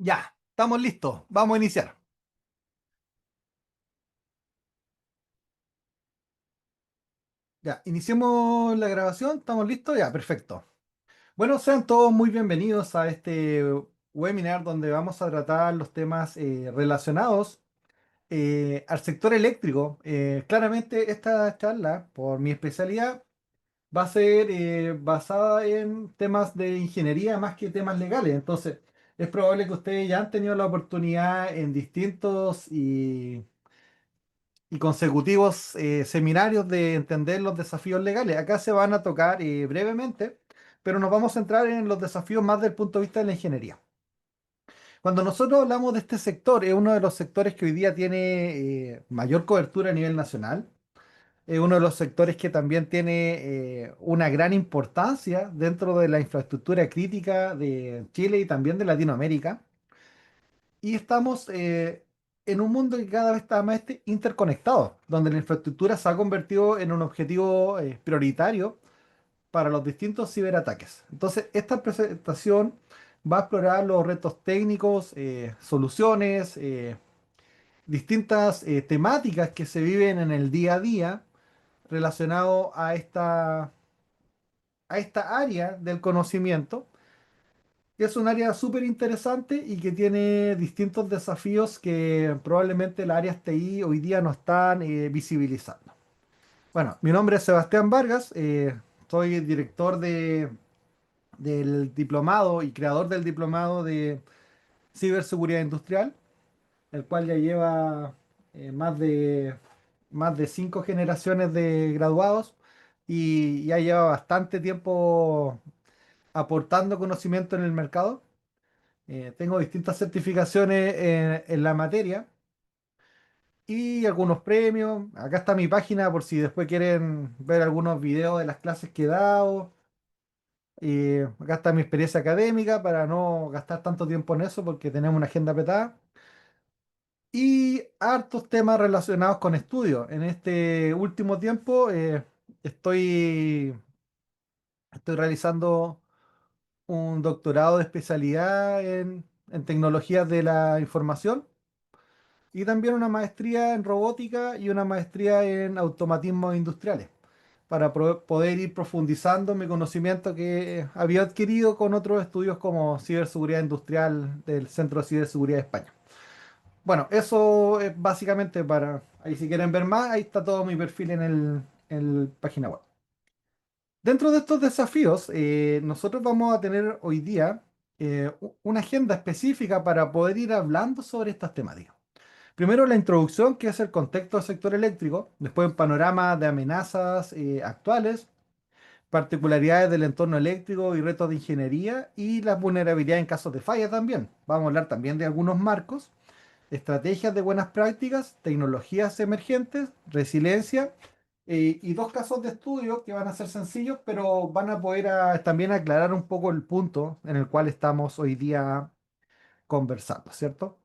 Ya, estamos listos. Vamos a iniciar. Ya, iniciemos la grabación. ¿Estamos listos? Ya, perfecto. Bueno, sean todos muy bienvenidos a este webinar donde vamos a tratar los temas relacionados al sector eléctrico. Claramente esta charla, por mi especialidad, va a ser basada en temas de ingeniería más que temas legales. Entonces, es probable que ustedes ya han tenido la oportunidad en distintos y consecutivos seminarios de entender los desafíos legales. Acá se van a tocar brevemente, pero nos vamos a centrar en los desafíos más del punto de vista de la ingeniería. Cuando nosotros hablamos de este sector, es uno de los sectores que hoy día tiene mayor cobertura a nivel nacional. Es uno de los sectores que también tiene una gran importancia dentro de la infraestructura crítica de Chile y también de Latinoamérica. Y estamos en un mundo que cada vez está más interconectado, donde la infraestructura se ha convertido en un objetivo prioritario para los distintos ciberataques. Entonces, esta presentación va a explorar los retos técnicos, soluciones, distintas temáticas que se viven en el día a día relacionado a esta área del conocimiento. Es un área súper interesante y que tiene distintos desafíos que probablemente las áreas TI hoy día no están visibilizando. Bueno, mi nombre es Sebastián Vargas, soy director del diplomado y creador del diplomado de ciberseguridad industrial, el cual ya lleva más de 5 generaciones de graduados y ya lleva bastante tiempo aportando conocimiento en el mercado. Tengo distintas certificaciones en la materia y algunos premios. Acá está mi página por si después quieren ver algunos videos de las clases que he dado. Acá está mi experiencia académica para no gastar tanto tiempo en eso porque tenemos una agenda apretada. Y hartos temas relacionados con estudios. En este último tiempo estoy realizando un doctorado de especialidad en tecnologías de la información y también una maestría en robótica y una maestría en automatismos industriales, para poder ir profundizando mi conocimiento que había adquirido con otros estudios como ciberseguridad industrial del Centro de Ciberseguridad de España. Bueno, eso es básicamente para, ahí si quieren ver más, ahí está todo mi perfil en la página web. Dentro de estos desafíos, nosotros vamos a tener hoy día una agenda específica para poder ir hablando sobre estas temáticas. Primero la introducción, que es el contexto del sector eléctrico, después un panorama de amenazas actuales, particularidades del entorno eléctrico y retos de ingeniería y las vulnerabilidades en casos de falla también. Vamos a hablar también de algunos marcos, estrategias de buenas prácticas, tecnologías emergentes, resiliencia y dos casos de estudio que van a ser sencillos, pero van a poder también aclarar un poco el punto en el cual estamos hoy día conversando, ¿cierto?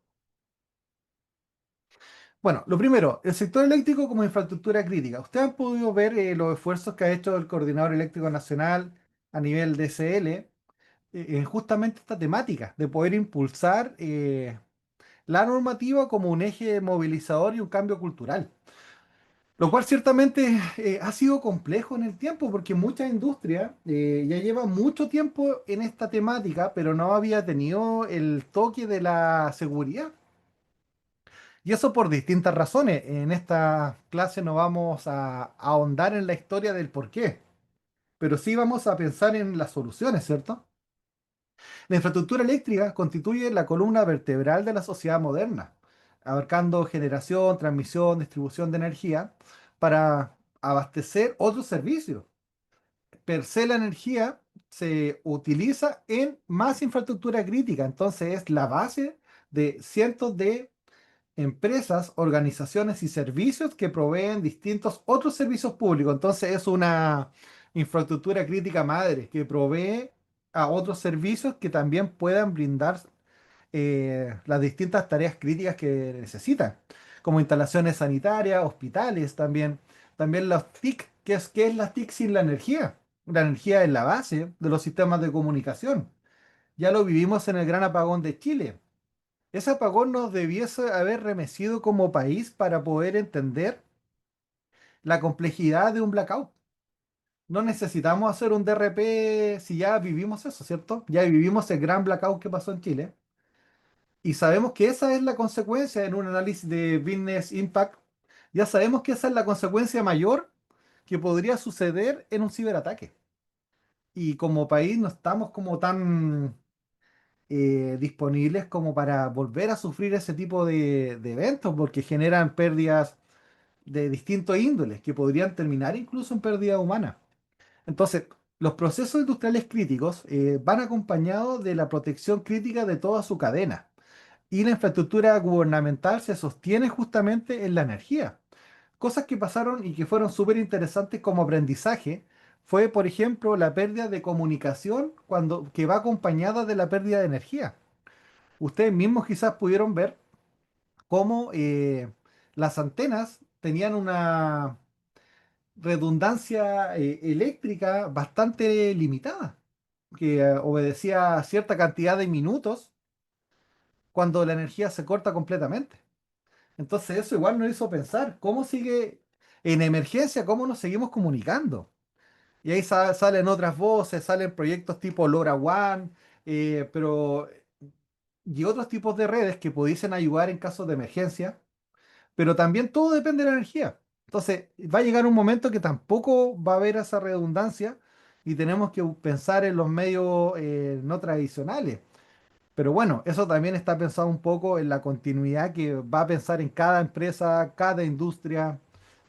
Bueno, lo primero, el sector eléctrico como infraestructura crítica. Ustedes han podido ver los esfuerzos que ha hecho el Coordinador Eléctrico Nacional a nivel DCL en justamente esta temática, de poder impulsar la normativa como un eje movilizador y un cambio cultural. Lo cual ciertamente ha sido complejo en el tiempo, porque muchas industrias ya llevan mucho tiempo en esta temática, pero no había tenido el toque de la seguridad. Y eso por distintas razones. En esta clase no vamos a ahondar en la historia del por qué, pero sí vamos a pensar en las soluciones, ¿cierto? La infraestructura eléctrica constituye la columna vertebral de la sociedad moderna, abarcando generación, transmisión, distribución de energía para abastecer otros servicios. Per se la energía se utiliza en más infraestructura crítica, entonces es la base de cientos de empresas, organizaciones y servicios que proveen distintos otros servicios públicos. Entonces es una infraestructura crítica madre que provee a otros servicios que también puedan brindar las distintas tareas críticas que necesitan, como instalaciones sanitarias, hospitales también. También los TIC, ¿qué es la TIC sin la energía? La energía es la base de los sistemas de comunicación. Ya lo vivimos en el gran apagón de Chile. Ese apagón nos debiese haber remecido como país para poder entender la complejidad de un blackout. No necesitamos hacer un DRP si ya vivimos eso, ¿cierto? Ya vivimos el gran blackout que pasó en Chile y sabemos que esa es la consecuencia en un análisis de Business Impact. Ya sabemos que esa es la consecuencia mayor que podría suceder en un ciberataque. Y como país no estamos como tan disponibles como para volver a sufrir ese tipo de eventos porque generan pérdidas de distintos índoles que podrían terminar incluso en pérdida humana. Entonces, los procesos industriales críticos van acompañados de la protección crítica de toda su cadena. Y la infraestructura gubernamental se sostiene justamente en la energía. Cosas que pasaron y que fueron súper interesantes como aprendizaje fue, por ejemplo, la pérdida de comunicación que va acompañada de la pérdida de energía. Ustedes mismos quizás pudieron ver cómo las antenas tenían una redundancia eléctrica bastante limitada, que obedecía a cierta cantidad de minutos cuando la energía se corta completamente. Entonces eso igual nos hizo pensar, ¿cómo sigue en emergencia, cómo nos seguimos comunicando? Y ahí salen otras voces, salen proyectos tipo LoRaWAN, pero y otros tipos de redes que pudiesen ayudar en casos de emergencia, pero también todo depende de la energía. Entonces, va a llegar un momento que tampoco va a haber esa redundancia y tenemos que pensar en los medios no tradicionales. Pero bueno, eso también está pensado un poco en la continuidad que va a pensar en cada empresa, cada industria,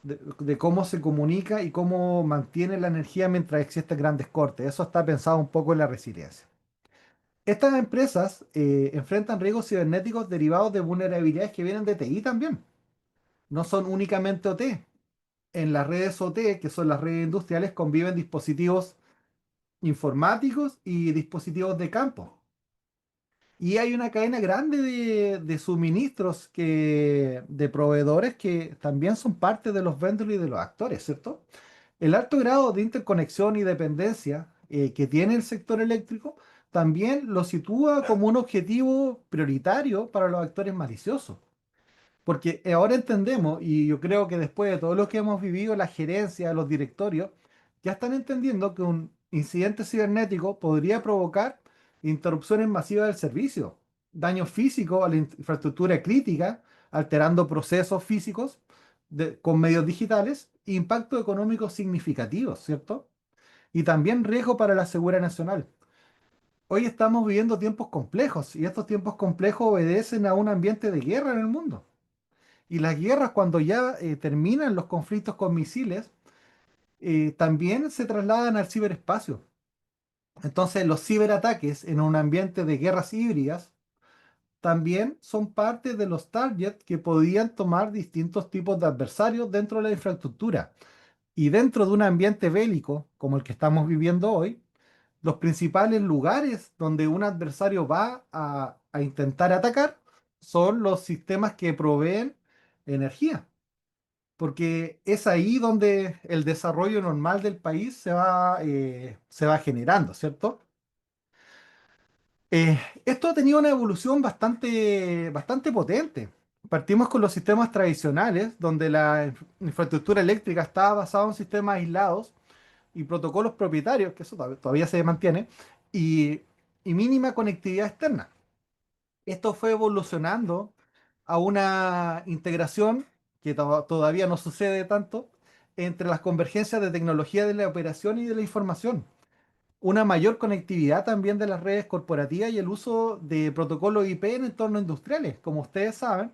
de cómo se comunica y cómo mantiene la energía mientras existen grandes cortes. Eso está pensado un poco en la resiliencia. Estas empresas enfrentan riesgos cibernéticos derivados de vulnerabilidades que vienen de TI también. No son únicamente OT. En las redes OT, que son las redes industriales, conviven dispositivos informáticos y dispositivos de campo. Y hay una cadena grande de suministros de proveedores que también son parte de los vendors y de los actores, ¿cierto? El alto grado de interconexión y dependencia que tiene el sector eléctrico también lo sitúa como un objetivo prioritario para los actores maliciosos. Porque ahora entendemos, y yo creo que después de todo lo que hemos vivido, la gerencia, los directorios, ya están entendiendo que un incidente cibernético podría provocar interrupciones masivas del servicio, daños físicos a la infraestructura crítica, alterando procesos físicos con medios digitales, e impactos económicos significativos, ¿cierto? Y también riesgo para la seguridad nacional. Hoy estamos viviendo tiempos complejos y estos tiempos complejos obedecen a un ambiente de guerra en el mundo. Y las guerras, cuando ya terminan los conflictos con misiles, también se trasladan al ciberespacio. Entonces, los ciberataques en un ambiente de guerras híbridas también son parte de los targets que podían tomar distintos tipos de adversarios dentro de la infraestructura. Y dentro de un ambiente bélico, como el que estamos viviendo hoy, los principales lugares donde un adversario va a intentar atacar son los sistemas que proveen energía, porque es ahí donde el desarrollo normal del país se va generando, ¿cierto? Esto ha tenido una evolución bastante potente. Partimos con los sistemas tradicionales, donde la infraestructura eléctrica estaba basada en sistemas aislados y protocolos propietarios, que eso todavía se mantiene, y, y mínima conectividad externa. Esto fue evolucionando a una integración que todavía no sucede tanto entre las convergencias de tecnología de la operación y de la información. Una mayor conectividad también de las redes corporativas y el uso de protocolos IP en entornos industriales. Como ustedes saben,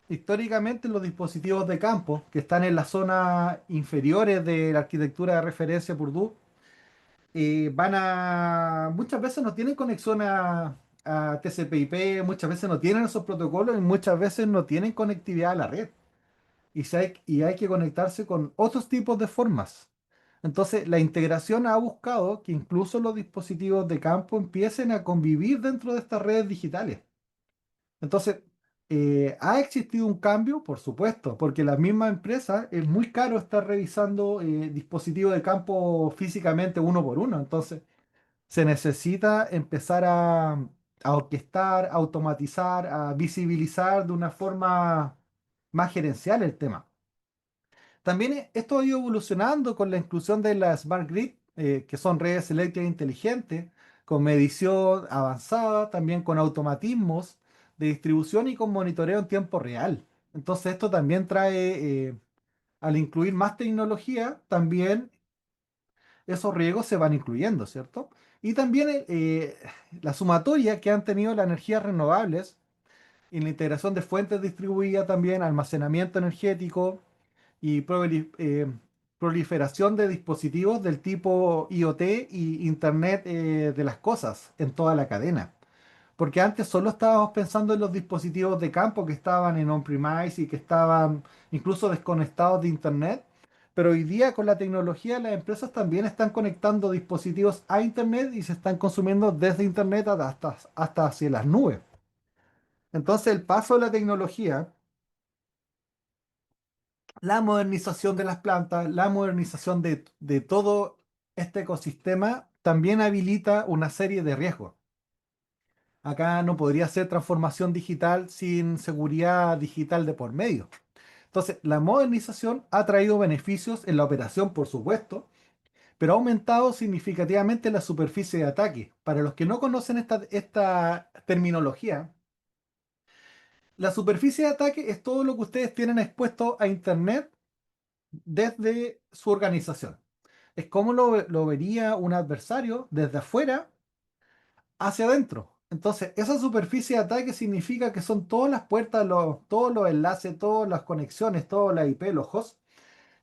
históricamente los dispositivos de campo que están en las zonas inferiores de la arquitectura de referencia Purdue muchas veces no tienen conexión a TCP/IP, muchas veces no tienen esos protocolos y muchas veces no tienen conectividad a la red. Y hay que conectarse con otros tipos de formas. Entonces, la integración ha buscado que incluso los dispositivos de campo empiecen a convivir dentro de estas redes digitales. Entonces, ha existido un cambio, por supuesto, porque la misma empresa es muy caro estar revisando dispositivos de campo físicamente uno por uno. Entonces, se necesita empezar a orquestar, a automatizar, a visibilizar de una forma más gerencial el tema. También esto ha ido evolucionando con la inclusión de la Smart Grid, que son redes eléctricas inteligentes, con medición avanzada, también con automatismos de distribución y con monitoreo en tiempo real. Entonces esto también trae, al incluir más tecnología, también esos riesgos se van incluyendo, ¿cierto? Y también la sumatoria que han tenido las energías renovables y la integración de fuentes distribuidas también, almacenamiento energético y proliferación de dispositivos del tipo IoT y Internet de las cosas en toda la cadena. Porque antes solo estábamos pensando en los dispositivos de campo que estaban en on-premise y que estaban incluso desconectados de Internet. Pero hoy día con la tecnología las empresas también están conectando dispositivos a Internet y se están consumiendo desde Internet hasta hacia las nubes. Entonces el paso de la tecnología, la modernización de las plantas, la modernización de todo este ecosistema también habilita una serie de riesgos. Acá no podría ser transformación digital sin seguridad digital de por medio. Entonces, la modernización ha traído beneficios en la operación, por supuesto, pero ha aumentado significativamente la superficie de ataque. Para los que no conocen esta terminología, la superficie de ataque es todo lo que ustedes tienen expuesto a Internet desde su organización. Es como lo vería un adversario desde afuera hacia adentro. Entonces, esa superficie de ataque significa que son todas las puertas, todos los enlaces, todas las conexiones, todas las IP, los hosts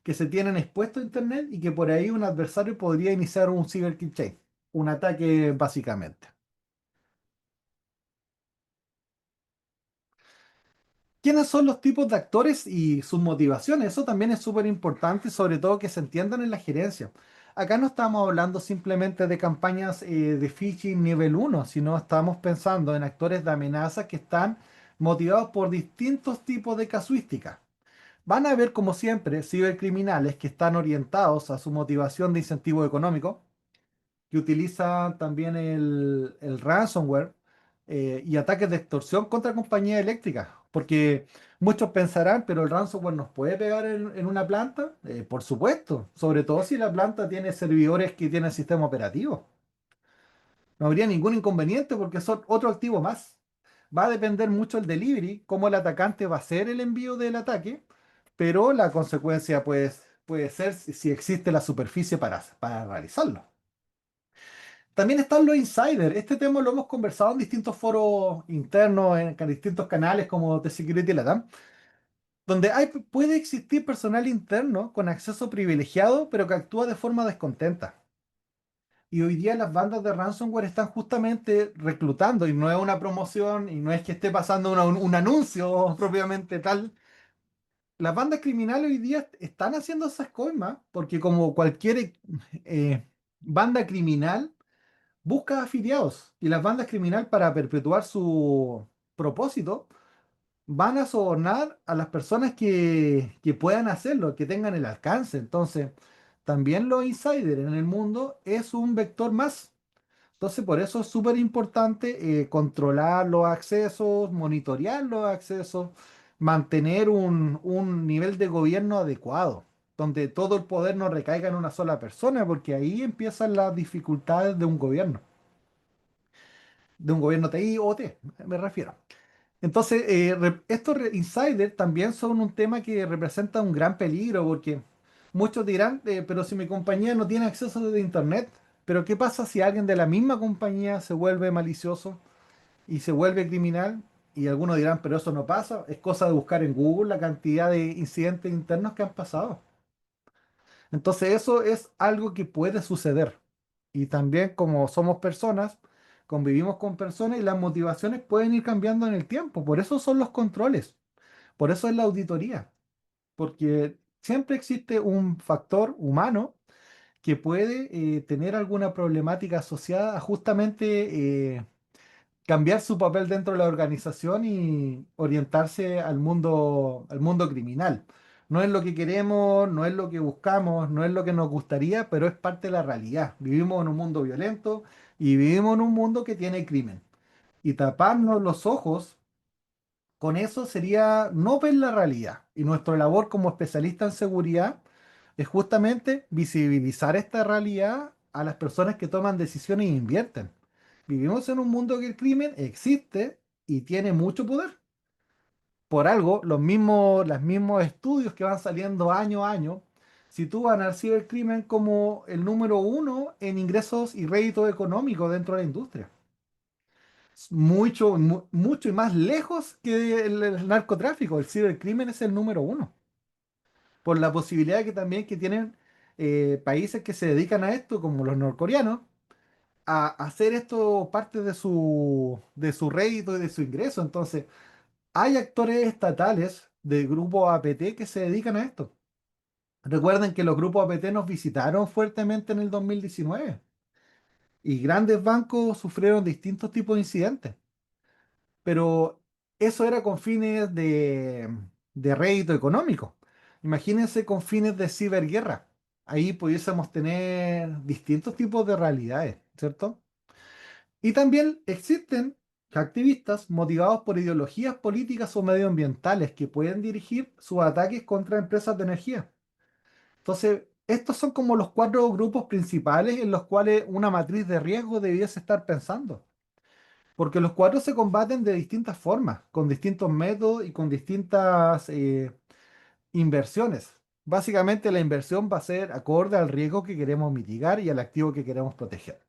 que se tienen expuestos a Internet y que por ahí un adversario podría iniciar un cyber kill chain, un ataque básicamente. ¿Quiénes son los tipos de actores y sus motivaciones? Eso también es súper importante, sobre todo que se entiendan en la gerencia. Acá no estamos hablando simplemente de campañas de phishing nivel uno, sino estamos pensando en actores de amenaza que están motivados por distintos tipos de casuística. Van a haber, como siempre, cibercriminales que están orientados a su motivación de incentivo económico, que utilizan también el ransomware y ataques de extorsión contra compañías eléctricas. Porque muchos pensarán, pero el ransomware nos puede pegar en una planta. Por supuesto, sobre todo si la planta tiene servidores que tienen sistema operativo. No habría ningún inconveniente porque son otro activo más. Va a depender mucho el delivery, cómo el atacante va a hacer el envío del ataque, pero la consecuencia puede ser si existe la superficie para realizarlo. También están los insiders. Este tema lo hemos conversado en distintos foros internos, en distintos canales como The Security Latam, donde puede existir personal interno con acceso privilegiado, pero que actúa de forma descontenta. Y hoy día las bandas de ransomware están justamente reclutando, y no es una promoción, y no es que esté pasando un anuncio propiamente tal. Las bandas criminales hoy día están haciendo esas coimas, porque como cualquier eh, banda criminal, busca afiliados y las bandas criminales para perpetuar su propósito van a sobornar a las personas que puedan hacerlo, que tengan el alcance. Entonces, también los insiders en el mundo es un vector más. Entonces, por eso es súper importante controlar los accesos, monitorear los accesos, mantener un nivel de gobierno adecuado, donde todo el poder no recaiga en una sola persona, porque ahí empiezan las dificultades de un gobierno TI o T, me refiero. Entonces, estos insiders también son un tema que representa un gran peligro porque muchos dirán, pero si mi compañía no tiene acceso desde Internet, pero ¿qué pasa si alguien de la misma compañía se vuelve malicioso y se vuelve criminal? Y algunos dirán, pero eso no pasa, es cosa de buscar en Google la cantidad de incidentes internos que han pasado. Entonces eso es algo que puede suceder. Y también como somos personas, convivimos con personas y las motivaciones pueden ir cambiando en el tiempo. Por eso son los controles, por eso es la auditoría, porque siempre existe un factor humano que puede tener alguna problemática asociada a justamente cambiar su papel dentro de la organización y orientarse al mundo criminal. No es lo que queremos, no es lo que buscamos, no es lo que nos gustaría, pero es parte de la realidad. Vivimos en un mundo violento y vivimos en un mundo que tiene crimen. Y taparnos los ojos con eso sería no ver la realidad. Y nuestra labor como especialista en seguridad es justamente visibilizar esta realidad a las personas que toman decisiones e invierten. Vivimos en un mundo que el crimen existe y tiene mucho poder. Por algo, los mismos estudios que van saliendo año a año sitúan al cibercrimen como el número uno en ingresos y rédito económico dentro de la industria. Mucho, mucho y más lejos que el narcotráfico. El cibercrimen es el número uno. Por la posibilidad que también que tienen países que se dedican a esto, como los norcoreanos, a hacer esto parte de su rédito y de su ingreso. Entonces, hay actores estatales de grupos APT que se dedican a esto. Recuerden que los grupos APT nos visitaron fuertemente en el 2019 y grandes bancos sufrieron distintos tipos de incidentes, pero eso era con fines de rédito económico. Imagínense con fines de ciberguerra. Ahí pudiésemos tener distintos tipos de realidades, ¿cierto? Y también existen activistas motivados por ideologías políticas o medioambientales que pueden dirigir sus ataques contra empresas de energía. Entonces, estos son como los cuatro grupos principales en los cuales una matriz de riesgo debiese estar pensando. Porque los cuatro se combaten de distintas formas, con distintos métodos y con distintas inversiones. Básicamente la inversión va a ser acorde al riesgo que queremos mitigar y al activo que queremos proteger.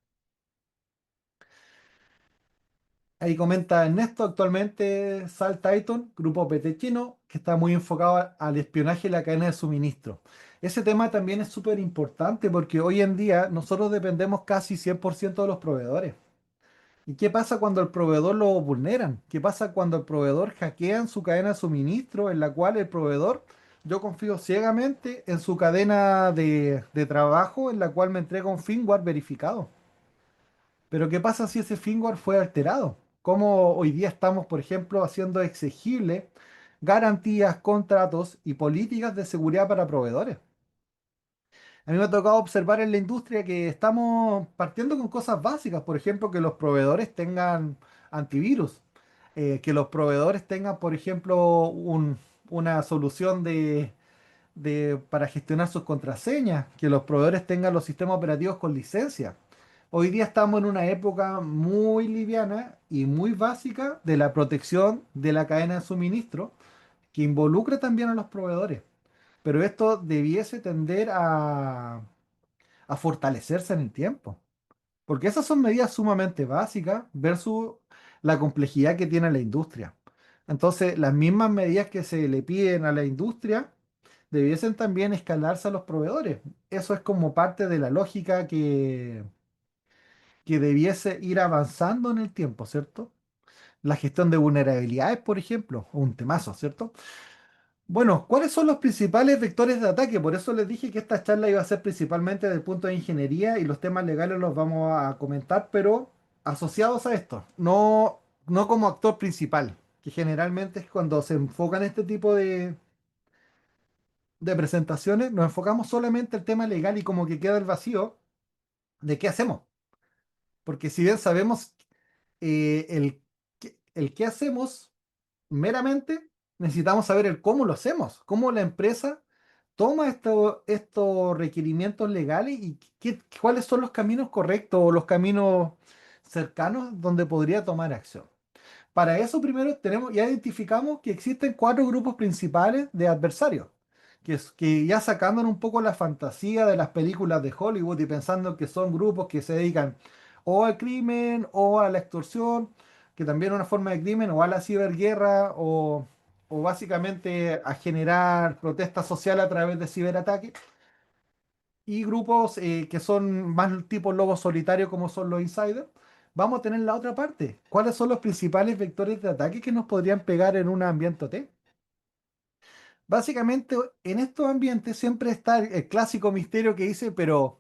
Ahí comenta Ernesto, actualmente Sal Titan, grupo PT chino, que está muy enfocado al espionaje y la cadena de suministro. Ese tema también es súper importante porque hoy en día nosotros dependemos casi 100% de los proveedores. ¿Y qué pasa cuando el proveedor lo vulneran? ¿Qué pasa cuando el proveedor hackean su cadena de suministro en la cual el proveedor, yo confío ciegamente en su cadena de trabajo en la cual me entrega un firmware verificado? Pero ¿qué pasa si ese firmware fue alterado? ¿Cómo hoy día estamos, por ejemplo, haciendo exigible garantías, contratos y políticas de seguridad para proveedores? A mí me ha tocado observar en la industria que estamos partiendo con cosas básicas, por ejemplo, que los proveedores tengan antivirus, que los proveedores tengan, por ejemplo, una solución para gestionar sus contraseñas, que los proveedores tengan los sistemas operativos con licencia. Hoy día estamos en una época muy liviana y muy básica de la protección de la cadena de suministro, que involucra también a los proveedores. Pero esto debiese tender a fortalecerse en el tiempo. Porque esas son medidas sumamente básicas versus la complejidad que tiene la industria. Entonces, las mismas medidas que se le piden a la industria debiesen también escalarse a los proveedores. Eso es como parte de la lógica que debiese ir avanzando en el tiempo, ¿cierto? La gestión de vulnerabilidades, por ejemplo, un temazo, ¿cierto? Bueno, ¿cuáles son los principales vectores de ataque? Por eso les dije que esta charla iba a ser principalmente del punto de ingeniería y los temas legales los vamos a comentar, pero asociados a esto, no como actor principal, que generalmente es cuando se enfocan este tipo de presentaciones, nos enfocamos solamente el tema legal y como que queda el vacío de qué hacemos. Porque si bien sabemos el qué hacemos, meramente necesitamos saber el cómo lo hacemos, cómo la empresa toma estos requerimientos legales y cuáles son los caminos correctos o los caminos cercanos donde podría tomar acción. Para eso primero ya identificamos que existen cuatro grupos principales de adversarios, que ya sacándonos un poco la fantasía de las películas de Hollywood y pensando que son grupos que se dedican o al crimen o a la extorsión, que también es una forma de crimen, o a la ciberguerra o básicamente a generar protesta social a través de ciberataques. Y grupos que son más tipo lobos solitarios como son los insiders, vamos a tener la otra parte. ¿Cuáles son los principales vectores de ataque que nos podrían pegar en un ambiente OT? Básicamente, en estos ambientes siempre está el clásico misterio que dice, pero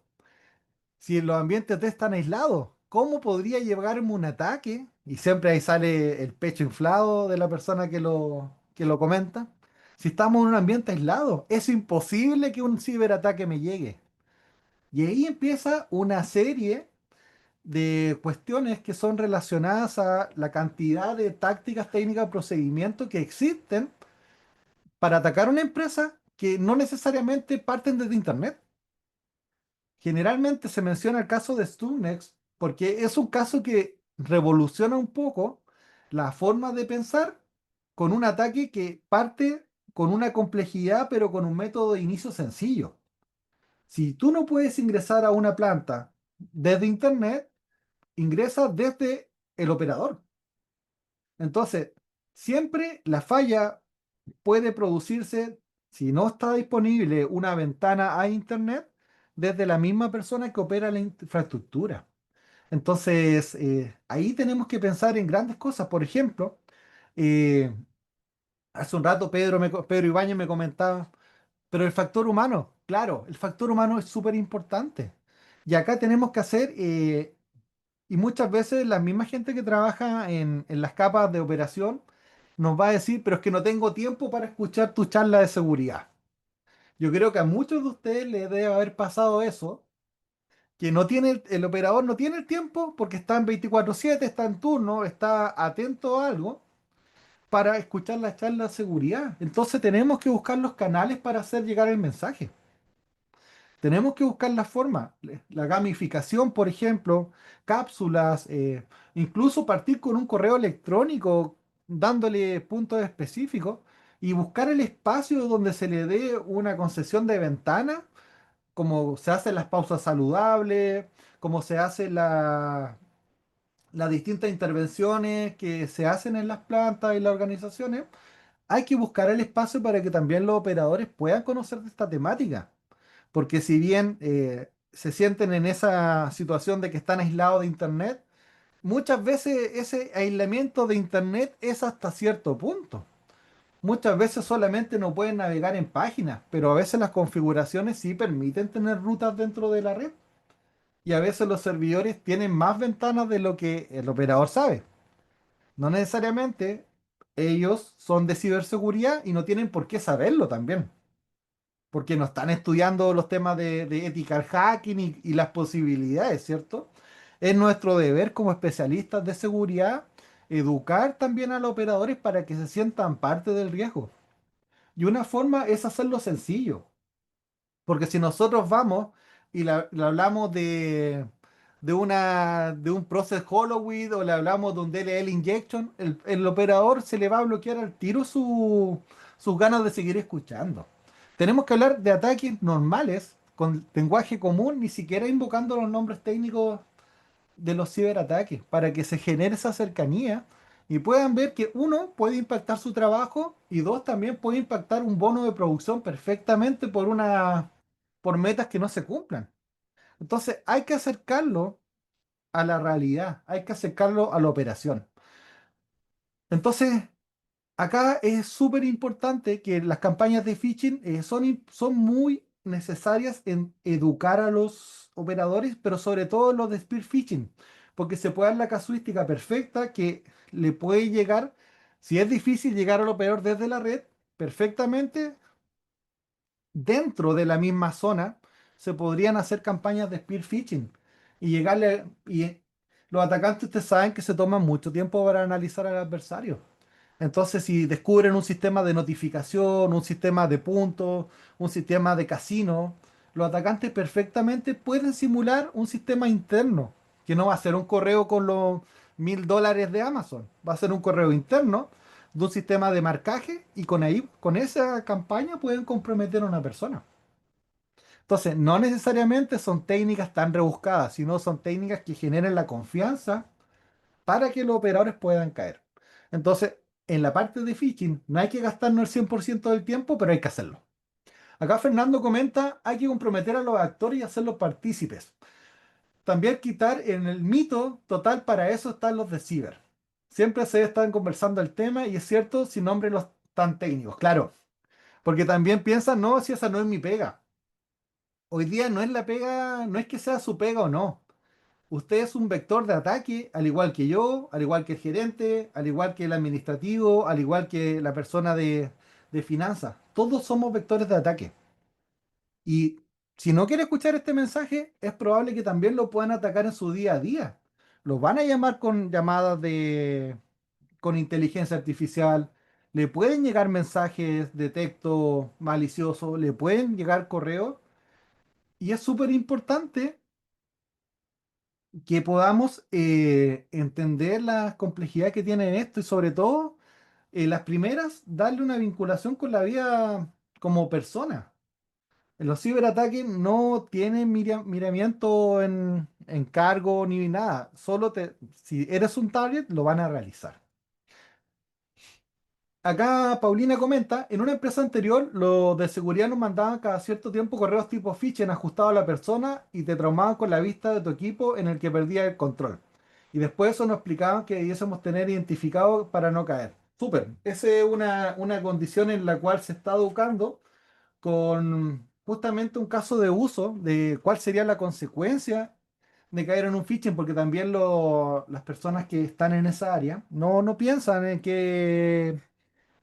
si los ambientes OT están aislados, ¿cómo podría llegarme un ataque? Y siempre ahí sale el pecho inflado de la persona que lo comenta. Si estamos en un ambiente aislado, es imposible que un ciberataque me llegue. Y ahí empieza una serie de cuestiones que son relacionadas a la cantidad de tácticas, técnicas, procedimientos que existen para atacar una empresa que no necesariamente parten desde Internet. Generalmente se menciona el caso de Stuxnet porque es un caso que revoluciona un poco la forma de pensar con un ataque que parte con una complejidad, pero con un método de inicio sencillo. Si tú no puedes ingresar a una planta desde Internet, ingresa desde el operador. Entonces, siempre la falla puede producirse si no está disponible una ventana a Internet desde la misma persona que opera la infraestructura. Entonces, ahí tenemos que pensar en grandes cosas. Por ejemplo, eh, hace un rato Pedro Ibáñez me comentaba, pero el factor humano, claro, el factor humano es súper importante. Y acá tenemos que hacer, y muchas veces la misma gente que trabaja en las capas de operación nos va a decir, pero es que no tengo tiempo para escuchar tu charla de seguridad. Yo creo que a muchos de ustedes les debe haber pasado eso, que no tiene el operador no tiene el tiempo porque está en 24/7, está en turno, está atento a algo para escuchar la charla de seguridad. Entonces tenemos que buscar los canales para hacer llegar el mensaje. Tenemos que buscar la forma, la gamificación, por ejemplo, cápsulas, incluso partir con un correo electrónico dándole puntos específicos y buscar el espacio donde se le dé una concesión de ventana, como se hacen las pausas saludables, como se hacen las distintas intervenciones que se hacen en las plantas y las organizaciones. Hay que buscar el espacio para que también los operadores puedan conocer de esta temática. Porque si bien se sienten en esa situación de que están aislados de Internet, muchas veces ese aislamiento de Internet es hasta cierto punto. Muchas veces solamente no pueden navegar en páginas, pero a veces las configuraciones sí permiten tener rutas dentro de la red. Y a veces los servidores tienen más ventanas de lo que el operador sabe. No necesariamente ellos son de ciberseguridad y no tienen por qué saberlo también, porque no están estudiando los temas de ethical hacking y las posibilidades, ¿cierto? Es nuestro deber como especialistas de seguridad educar también a los operadores para que se sientan parte del riesgo. Y una forma es hacerlo sencillo. Porque si nosotros vamos y le hablamos de un process Holowid o le hablamos de un DLL injection, el operador se le va a bloquear al tiro sus ganas de seguir escuchando. Tenemos que hablar de ataques normales, con lenguaje común, ni siquiera invocando los nombres técnicos de los ciberataques, para que se genere esa cercanía y puedan ver que uno puede impactar su trabajo y dos también puede impactar un bono de producción perfectamente por metas que no se cumplan. Entonces hay que acercarlo a la realidad, hay que acercarlo a la operación. Entonces, acá es súper importante que las campañas de phishing son muy necesarias en educar a los operadores, pero sobre todo los de spear phishing, porque se puede dar la casuística perfecta que le puede llegar, si es difícil llegar al operador desde la red, perfectamente dentro de la misma zona se podrían hacer campañas de spear phishing y llegarle, y los atacantes ustedes saben que se toman mucho tiempo para analizar al adversario. Entonces, si descubren un sistema de notificación, un sistema de puntos, un sistema de casino, los atacantes perfectamente pueden simular un sistema interno, que no va a ser un correo con los $1.000 de Amazon, va a ser un correo interno de un sistema de marcaje y con esa campaña pueden comprometer a una persona. Entonces, no necesariamente son técnicas tan rebuscadas, sino son técnicas que generen la confianza para que los operadores puedan caer. Entonces, en la parte de phishing no hay que gastarnos el 100% del tiempo, pero hay que hacerlo. Acá Fernando comenta, hay que comprometer a los actores y hacerlos partícipes. También quitar en el mito total, para eso están los de ciber. Siempre se están conversando el tema y es cierto, sin nombre los tan técnicos, claro, porque también piensan, no, si esa no es mi pega. Hoy día no es la pega, no es que sea su pega o no. Usted es un vector de ataque, al igual que yo, al igual que el gerente, al igual que el administrativo, al igual que la persona de finanzas. Todos somos vectores de ataque. Y Si no quiere escuchar este mensaje, es probable que también lo puedan atacar en su día a día. Lo van a llamar con llamadas con inteligencia artificial, le pueden llegar mensajes de texto maliciosos, le pueden llegar correos, y es súper importante que podamos entender la complejidad que tiene esto y sobre todo, las primeras, darle una vinculación con la vida como persona. Los ciberataques no tienen miramiento en cargo ni nada. Si eres un target, lo van a realizar. Acá Paulina comenta, en una empresa anterior, los de seguridad nos mandaban cada cierto tiempo correos tipo phishing ajustados a la persona y te traumaban con la vista de tu equipo en el que perdía el control. Y después eso nos explicaban que debiésemos tener identificado para no caer. Súper. Esa es una condición en la cual se está educando con justamente un caso de uso de cuál sería la consecuencia de caer en un phishing, porque también las personas que están en esa área no piensan en que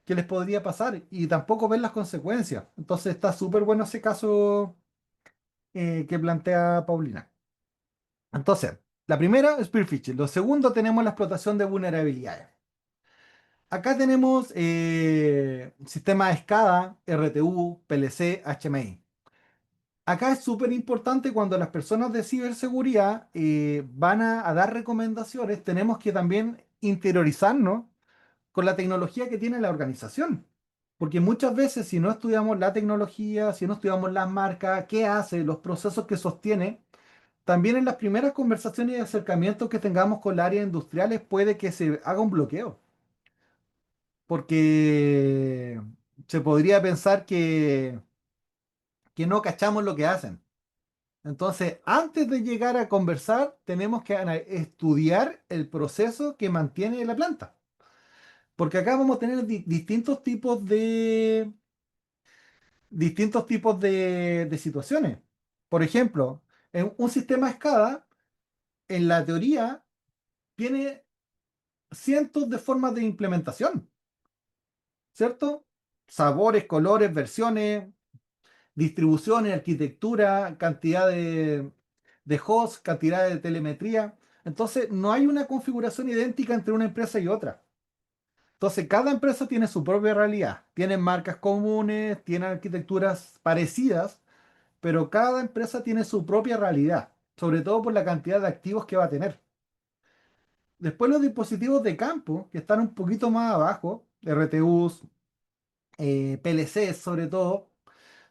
les podría pasar y tampoco ven las consecuencias. Entonces está súper bueno ese caso que plantea Paulina. Entonces, la primera, spear phishing. Lo segundo, tenemos la explotación de vulnerabilidades. Acá tenemos sistemas SCADA, RTU, PLC, HMI. Acá es súper importante cuando las personas de ciberseguridad van a dar recomendaciones, tenemos que también interiorizarnos con la tecnología que tiene la organización. Porque muchas veces si no estudiamos la tecnología, si no estudiamos las marcas, qué hace, los procesos que sostiene, también en las primeras conversaciones y acercamientos que tengamos con las áreas industriales puede que se haga un bloqueo. Porque se podría pensar que no cachamos lo que hacen. Entonces, antes de llegar a conversar, tenemos que estudiar el proceso que mantiene la planta. Porque acá vamos a tener distintos tipos de situaciones. Por ejemplo, en un sistema SCADA, en la teoría, tiene cientos de formas de implementación, ¿cierto? Sabores, colores, versiones, distribuciones, arquitectura, cantidad de hosts, cantidad de telemetría. Entonces, no hay una configuración idéntica entre una empresa y otra. Entonces, cada empresa tiene su propia realidad. Tienen marcas comunes, tienen arquitecturas parecidas, pero cada empresa tiene su propia realidad, sobre todo por la cantidad de activos que va a tener. Después los dispositivos de campo, que están un poquito más abajo, RTUs, PLCs sobre todo,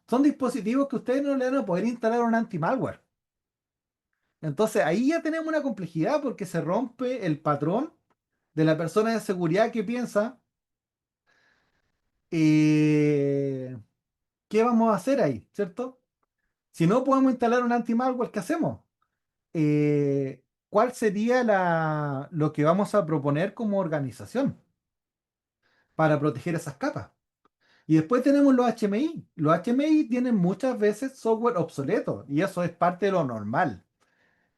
son dispositivos que ustedes no le van a poder instalar un anti-malware. Entonces ahí ya tenemos una complejidad porque se rompe el patrón de la persona de seguridad que piensa, eh, ¿qué vamos a hacer ahí? ¿Cierto? Si no podemos instalar un anti-malware, ¿qué hacemos? ¿Cuál sería lo que vamos a proponer como organización para proteger esas capas? Y después tenemos los HMI. Los HMI tienen muchas veces software obsoleto y eso es parte de lo normal.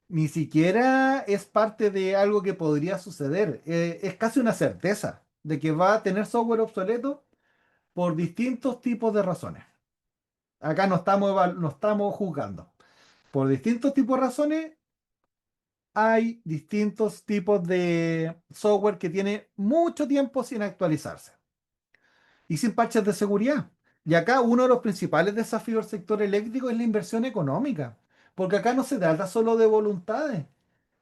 Ni siquiera es parte de algo que podría suceder. Es casi una certeza de que va a tener software obsoleto por distintos tipos de razones. Acá no estamos juzgando. Por distintos tipos de razones hay distintos tipos de software que tiene mucho tiempo sin actualizarse y sin parches de seguridad. Y acá uno de los principales desafíos del sector eléctrico es la inversión económica, porque acá no se trata solo de voluntades.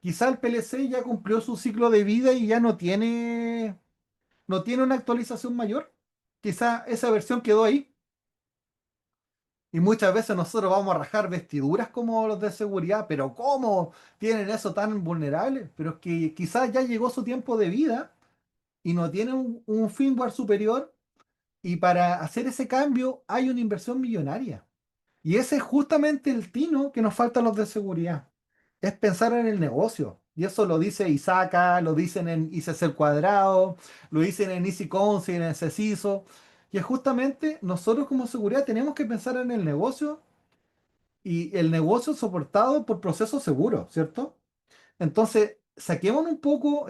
Quizá el PLC ya cumplió su ciclo de vida y ya no tiene una actualización mayor. Quizá esa versión quedó ahí. Y muchas veces nosotros vamos a rajar vestiduras como los de seguridad, pero ¿cómo tienen eso tan vulnerable? Pero es que quizás ya llegó su tiempo de vida y no tiene un firmware superior y para hacer ese cambio hay una inversión millonaria. Y ese es justamente el tino que nos falta a los de seguridad. Es pensar en el negocio. Y eso lo dice Isaka, lo dicen en ICC al cuadrado, lo dicen en Easy Council, en CECISO. Y es justamente nosotros como seguridad tenemos que pensar en el negocio y el negocio soportado por procesos seguros, ¿cierto? Entonces, saquemos un poco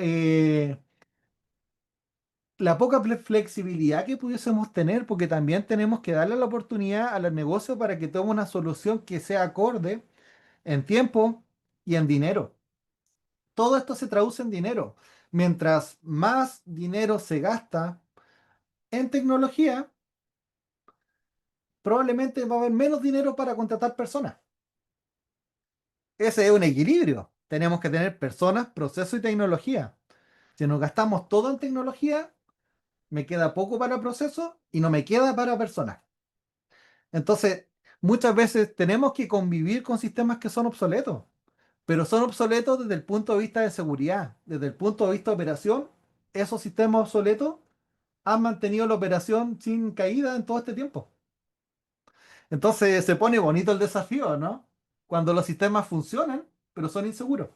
la poca flexibilidad que pudiésemos tener, porque también tenemos que darle la oportunidad a los negocios para que tome una solución que sea acorde en tiempo y en dinero. Todo esto se traduce en dinero. Mientras más dinero se gasta en tecnología, probablemente va a haber menos dinero para contratar personas. Ese es un equilibrio. Tenemos que tener personas, procesos y tecnología. Si nos gastamos todo en tecnología, me queda poco para procesos y no me queda para personas. Entonces, muchas veces tenemos que convivir con sistemas que son obsoletos, pero son obsoletos desde el punto de vista de seguridad. Desde el punto de vista de operación, esos sistemas obsoletos han mantenido la operación sin caída en todo este tiempo. Entonces se pone bonito el desafío, ¿no? Cuando los sistemas funcionan, pero son inseguros.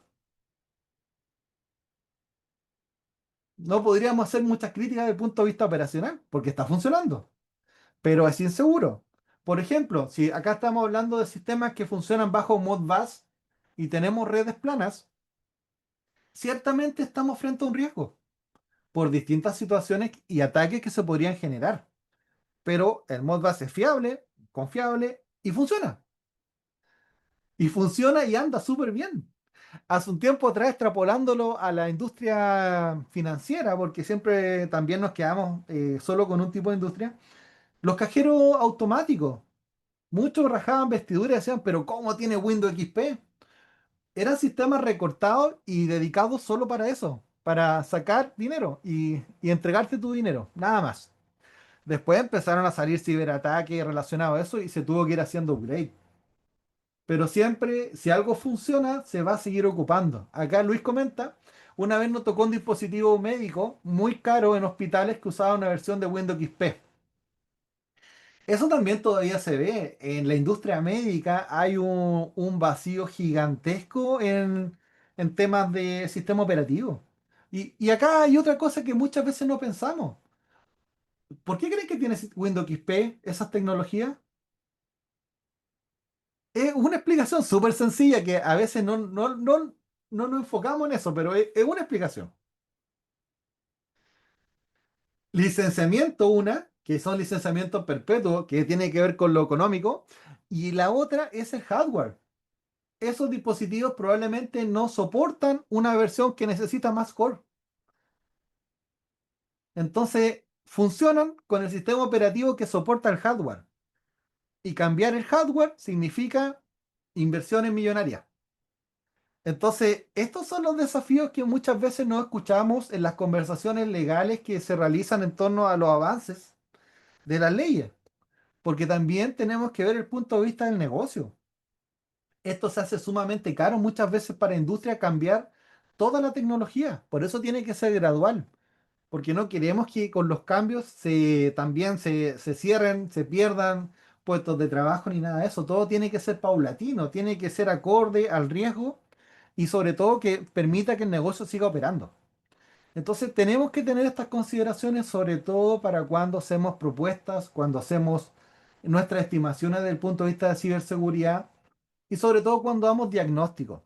No podríamos hacer muchas críticas desde el punto de vista operacional, porque está funcionando, pero es inseguro. Por ejemplo, si acá estamos hablando de sistemas que funcionan bajo Modbus y tenemos redes planas, ciertamente estamos frente a un riesgo por distintas situaciones y ataques que se podrían generar. Pero el Modbus es fiable, confiable y funciona. Y funciona y anda súper bien. Hace un tiempo atrás, extrapolándolo a la industria financiera, porque siempre también nos quedamos solo con un tipo de industria, los cajeros automáticos. Muchos rajaban vestiduras y decían, pero ¿cómo tiene Windows XP? Eran sistemas recortados y dedicados solo para eso, para sacar dinero y entregarte tu dinero, nada más. Después empezaron a salir ciberataques relacionados a eso y se tuvo que ir haciendo upgrade. Pero siempre, si algo funciona, se va a seguir ocupando. Acá Luis comenta, una vez nos tocó un dispositivo médico muy caro en hospitales que usaba una versión de Windows XP. Eso también todavía se ve. En la industria médica hay un vacío gigantesco en temas de sistema operativo. Y acá hay otra cosa que muchas veces no pensamos. ¿Por qué crees que tiene Windows XP esas tecnologías? Es una explicación súper sencilla que a veces no nos enfocamos en eso, pero es una explicación. Licenciamiento, una, que son licenciamientos perpetuos, que tiene que ver con lo económico, y la otra es el hardware. Esos dispositivos probablemente no soportan una versión que necesita más core. Entonces, funcionan con el sistema operativo que soporta el hardware. Y cambiar el hardware significa inversiones millonarias. Entonces, estos son los desafíos que muchas veces no escuchamos en las conversaciones legales que se realizan en torno a los avances de las leyes, porque también tenemos que ver el punto de vista del negocio. Esto se hace sumamente caro muchas veces para la industria cambiar toda la tecnología, por eso tiene que ser gradual, porque no queremos que con los cambios también se cierren, se pierdan puestos de trabajo ni nada de eso, todo tiene que ser paulatino, tiene que ser acorde al riesgo y sobre todo que permita que el negocio siga operando. Entonces tenemos que tener estas consideraciones sobre todo para cuando hacemos propuestas, cuando hacemos nuestras estimaciones desde el punto de vista de ciberseguridad y sobre todo cuando damos diagnósticos.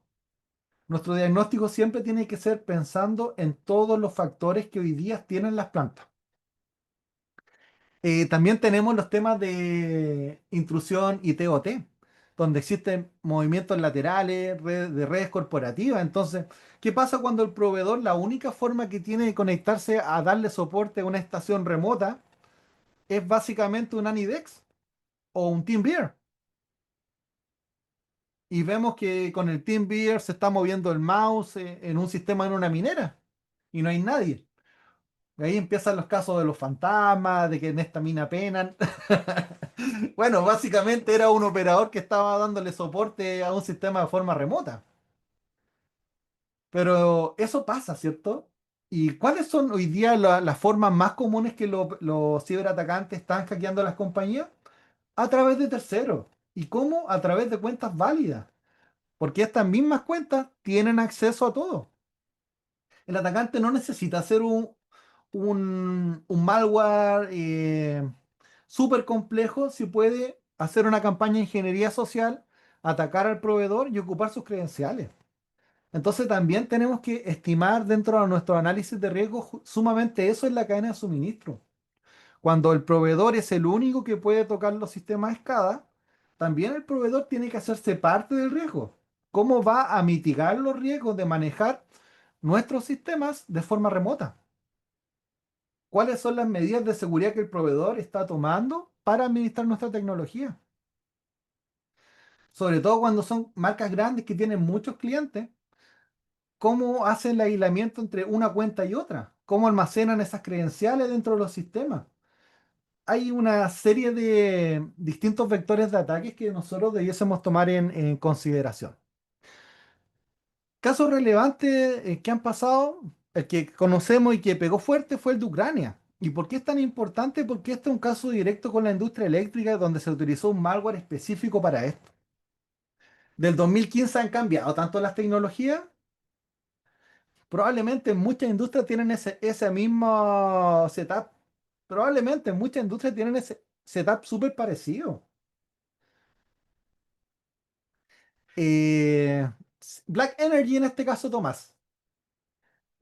Nuestro diagnóstico siempre tiene que ser pensando en todos los factores que hoy día tienen las plantas. También tenemos los temas de intrusión y TOT, donde existen movimientos laterales, de redes corporativas. Entonces, ¿qué pasa cuando el proveedor, la única forma que tiene de conectarse a darle soporte a una estación remota es básicamente un Anidex o un TeamViewer? Y vemos que con el TeamViewer se está moviendo el mouse en un sistema en una minera y no hay nadie. Y ahí empiezan los casos de los fantasmas, de que en esta mina penan. Bueno, básicamente era un operador que estaba dándole soporte a un sistema de forma remota. Pero eso pasa, ¿cierto? ¿Y cuáles son hoy día las formas más comunes que los ciberatacantes están hackeando las compañías? A través de terceros. ¿Y cómo? A través de cuentas válidas. Porque estas mismas cuentas tienen acceso a todo. El atacante no necesita hacer un malware súper complejo si puede hacer una campaña de ingeniería social, atacar al proveedor y ocupar sus credenciales. Entonces también tenemos que estimar dentro de nuestro análisis de riesgo sumamente eso en la cadena de suministro. Cuando el proveedor es el único que puede tocar los sistemas SCADA, también el proveedor tiene que hacerse parte del riesgo. ¿Cómo va a mitigar los riesgos de manejar nuestros sistemas de forma remota? ¿Cuáles son las medidas de seguridad que el proveedor está tomando para administrar nuestra tecnología? Sobre todo cuando son marcas grandes que tienen muchos clientes, ¿cómo hacen el aislamiento entre una cuenta y otra? ¿Cómo almacenan esas credenciales dentro de los sistemas? Hay una serie de distintos vectores de ataques que nosotros debiésemos tomar en consideración. Casos relevantes que han pasado, el que conocemos y que pegó fuerte fue el de Ucrania. ¿Y por qué es tan importante? Porque este es un caso directo con la industria eléctrica donde se utilizó un malware específico para esto. Del 2015 han cambiado tanto las tecnologías. Probablemente muchas industrias tienen ese mismo setup. Probablemente muchas industrias tienen ese setup súper parecido. Eh, Black Energy en este caso, Tomás.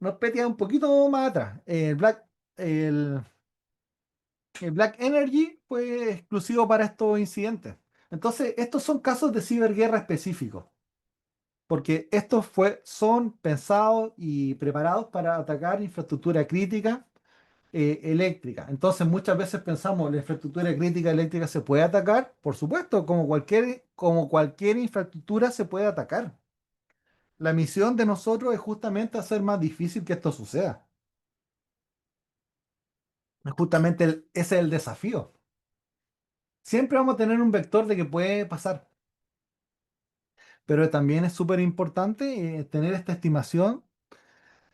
Nos petea un poquito más atrás. El, el Black Energy fue exclusivo para estos incidentes. Entonces, estos son casos de ciberguerra específicos, porque son pensados y preparados para atacar infraestructura crítica eléctrica. Entonces, muchas veces pensamos, ¿la infraestructura crítica eléctrica se puede atacar? Por supuesto, como cualquier infraestructura se puede atacar. La misión de nosotros es justamente hacer más difícil que esto suceda. Justamente ese es el desafío. Siempre vamos a tener un vector de que puede pasar, pero también es súper importante tener esta estimación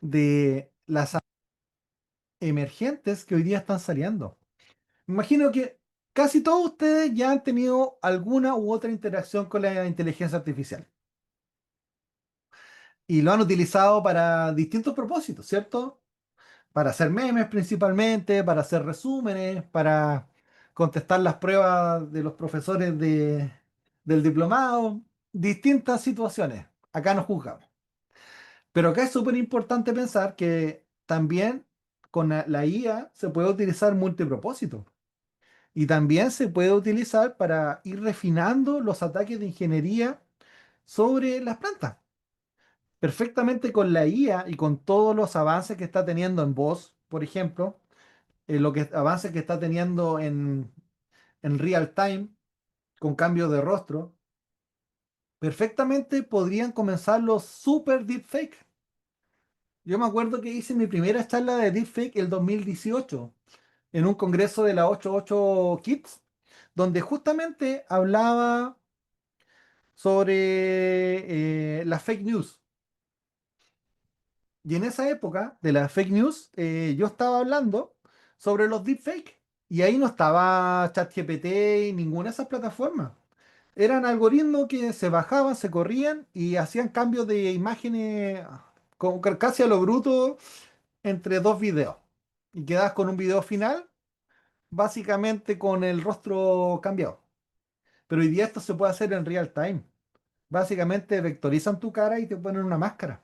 de las emergentes que hoy día están saliendo. Me imagino que casi todos ustedes ya han tenido alguna u otra interacción con la inteligencia artificial y lo han utilizado para distintos propósitos, ¿cierto? Para hacer memes principalmente, para hacer resúmenes, para contestar las pruebas de los profesores del diplomado, distintas situaciones. Acá nos juzgamos. Pero acá es súper importante pensar que también con la IA se puede utilizar multipropósito y también se puede utilizar para ir refinando los ataques de ingeniería sobre las plantas. Perfectamente con la IA y con todos los avances que está teniendo en voz, por ejemplo, avances que está teniendo en real time, con cambios de rostro, perfectamente podrían comenzar los super deepfake. Yo me acuerdo que hice mi primera charla de deepfake el 2018 en un congreso de la 88 Kids, donde justamente hablaba sobre las fake news. Y en esa época de las fake news, yo estaba hablando sobre los deepfake. Y ahí no estaba ChatGPT y ninguna de esas plataformas. Eran algoritmos que se bajaban, se corrían y hacían cambios de imágenes casi a lo bruto entre dos videos. Y quedabas con un video final, básicamente con el rostro cambiado. Pero hoy día esto se puede hacer en real time. Básicamente vectorizan tu cara y te ponen una máscara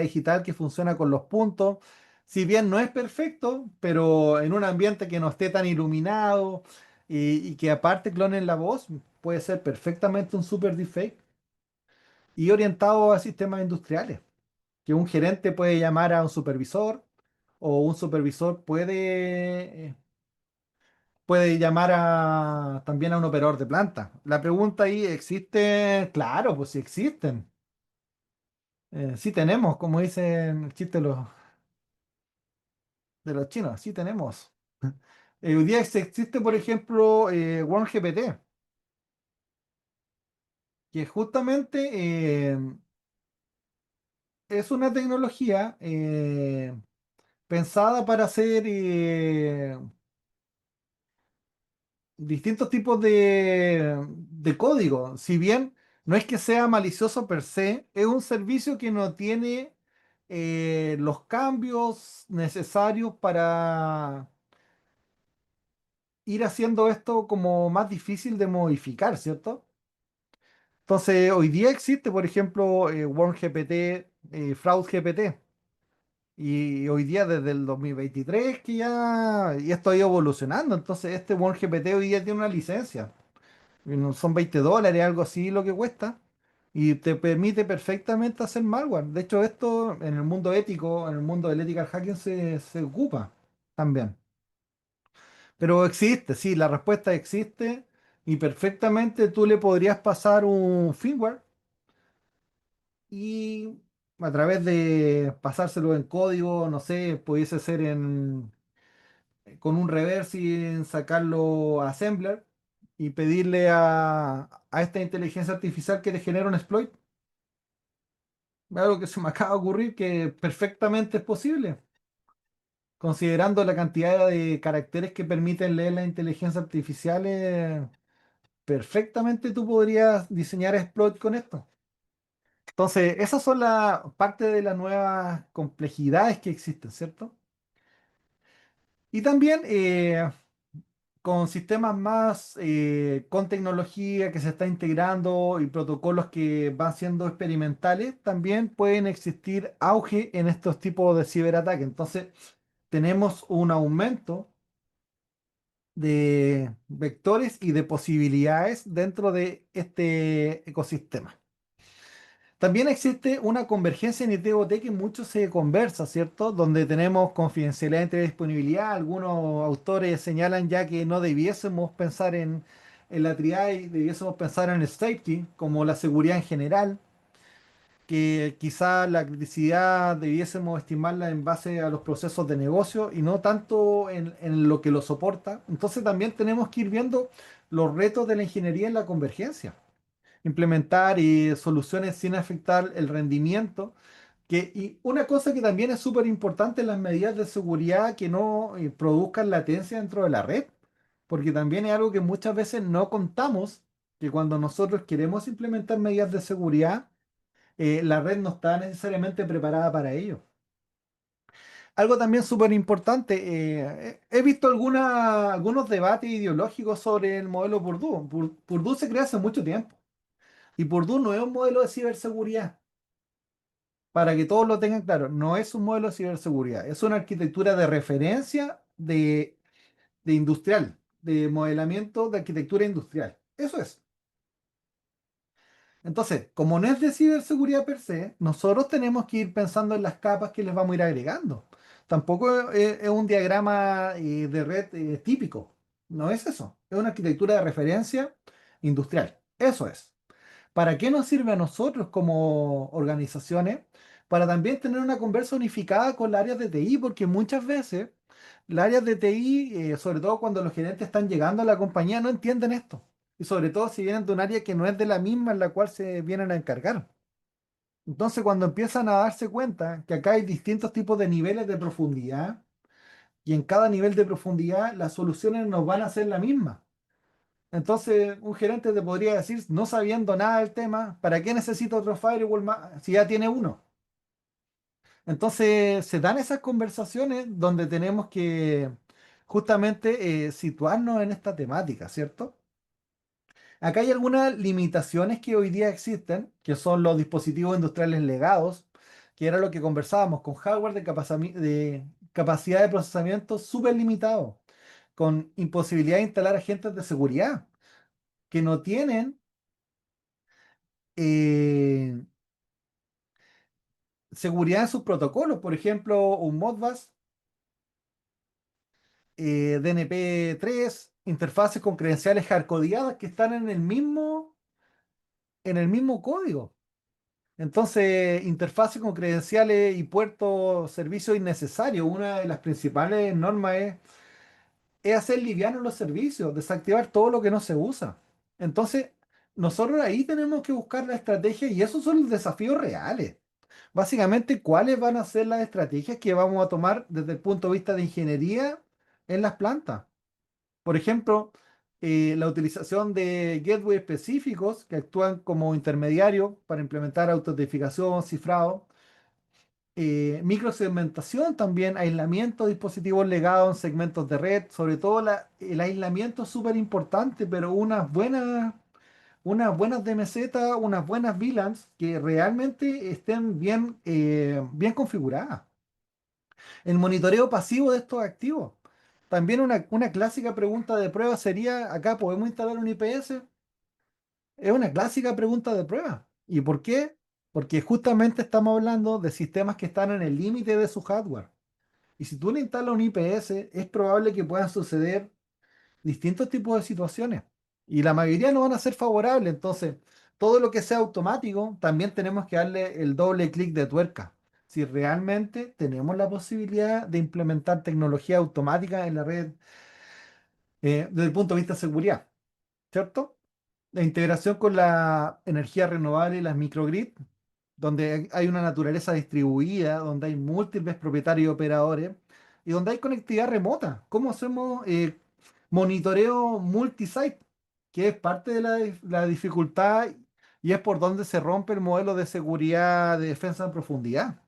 digital que funciona con los puntos. Si bien no es perfecto, pero en un ambiente que no esté tan iluminado y que aparte clonen la voz, puede ser perfectamente un super deepfake y orientado a sistemas industriales, que un gerente puede llamar a un supervisor o un supervisor puede llamar también a un operador de planta. La pregunta ahí, ¿existe? Claro, pues sí existen. Sí tenemos, como dicen el chiste de los chinos, sí tenemos. Hoy día existe, por ejemplo, OneGPT, que justamente es una tecnología pensada para hacer distintos tipos de código. Si bien no es que sea malicioso per se, es un servicio que no tiene los cambios necesarios para ir haciendo esto como más difícil de modificar, ¿cierto? Entonces, hoy día existe, por ejemplo, WormGPT, FraudGPT. Y hoy día, desde el 2023, que y esto ha ido evolucionando. Entonces, este WormGPT hoy día tiene una licencia. Y no son $20, algo así lo que cuesta. Y te permite perfectamente hacer malware. De hecho, esto en el mundo ético, en el mundo del ethical hacking se ocupa también. Pero existe, sí, la respuesta existe. Y perfectamente tú le podrías pasar un firmware y a través de pasárselo en código, no sé, pudiese ser con un reverse y en sacarlo a assembler y pedirle a esta inteligencia artificial que te genere un exploit. Algo que se me acaba de ocurrir que perfectamente es posible, considerando la cantidad de caracteres que permiten leer la inteligencia artificial, perfectamente tú podrías diseñar exploit con esto. Entonces, esas son la parte de las nuevas complejidades que existen, ¿cierto? Y también con sistemas más, con tecnología que se está integrando y protocolos que van siendo experimentales, también pueden existir auge en estos tipos de ciberataques. Entonces, tenemos un aumento de vectores y de posibilidades dentro de este ecosistema. También existe una convergencia en IoT que mucho se conversa, ¿cierto? Donde tenemos confidencialidad entre disponibilidad. Algunos autores señalan ya que no debiésemos pensar en la triada y debiésemos pensar en el safety, como la seguridad en general, que quizá la criticidad debiésemos estimarla en base a los procesos de negocio y no tanto en lo que lo soporta. Entonces también tenemos que ir viendo los retos de la ingeniería en la convergencia, implementar soluciones sin afectar el rendimiento. Y una cosa que también es súper importante en las medidas de seguridad que no produzcan latencia dentro de la red, porque también es algo que muchas veces no contamos, que cuando nosotros queremos implementar medidas de seguridad, la red no está necesariamente preparada para ello. Algo también súper importante, he visto algunos debates ideológicos sobre el modelo Purdue. Purdue se creó hace mucho tiempo. Y Purdue no es un modelo de ciberseguridad, para que todos lo tengan claro, no es un modelo de ciberseguridad, es una arquitectura de referencia de industrial, de modelamiento de arquitectura industrial. Eso es. Entonces, como no es de ciberseguridad per se, nosotros tenemos que ir pensando en las capas que les vamos a ir agregando. Tampoco es un diagrama de red típico, no es eso, es una arquitectura de referencia industrial. Eso es. ¿Para qué nos sirve a nosotros como organizaciones? Para también tener una conversa unificada con las áreas de TI, porque muchas veces las áreas de TI, sobre todo cuando los gerentes están llegando a la compañía, no entienden esto. Y sobre todo si vienen de un área que no es de la misma en la cual se vienen a encargar. Entonces, cuando empiezan a darse cuenta que acá hay distintos tipos de niveles de profundidad, y en cada nivel de profundidad las soluciones no van a ser la misma. Entonces, un gerente te podría decir, no sabiendo nada del tema, ¿para qué necesito otro firewall más si ya tiene uno? Entonces, se dan esas conversaciones donde tenemos que justamente situarnos en esta temática, ¿cierto? Acá hay algunas limitaciones que hoy día existen, que son los dispositivos industriales legados, que era lo que conversábamos, con hardware de capacidad de procesamiento súper limitado, con imposibilidad de instalar agentes de seguridad que no tienen eh, seguridad en sus protocolos. Por ejemplo, un Modbus, DNP3, interfaces con credenciales hardcodeadas que están en el mismo código. Entonces, interfaces con credenciales y puertos, servicios innecesarios. Una de las principales normas es hacer livianos los servicios, desactivar todo lo que no se usa. Entonces, nosotros ahí tenemos que buscar la estrategia y esos son los desafíos reales. Básicamente, ¿cuáles van a ser las estrategias que vamos a tomar desde el punto de vista de ingeniería en las plantas? Por ejemplo, la utilización de gateway específicos que actúan como intermediario para implementar autentificación, cifrado, microsegmentación también, aislamiento de dispositivos legados en segmentos de red, sobre todo el aislamiento es súper importante, pero unas buenas DMZ, unas buenas VLANs que realmente estén bien, bien configuradas. El monitoreo pasivo de estos activos. También una clásica pregunta de prueba sería, ¿acá podemos instalar un IPS? Es una clásica pregunta de prueba. ¿Y por qué? Porque justamente estamos hablando de sistemas que están en el límite de su hardware. Y si tú le instalas un IPS, es probable que puedan suceder distintos tipos de situaciones. Y la mayoría no van a ser favorables. Entonces, todo lo que sea automático, también tenemos que darle el doble clic de tuerca. Si realmente tenemos la posibilidad de implementar tecnología automática en la red, desde el punto de vista de seguridad, ¿cierto? La integración con la energía renovable y las microgrid, donde hay una naturaleza distribuida, donde hay múltiples propietarios y operadores y donde hay conectividad remota. ¿Cómo hacemos monitoreo multisite? Que es parte de la dificultad y es por donde se rompe el modelo de seguridad de defensa en profundidad.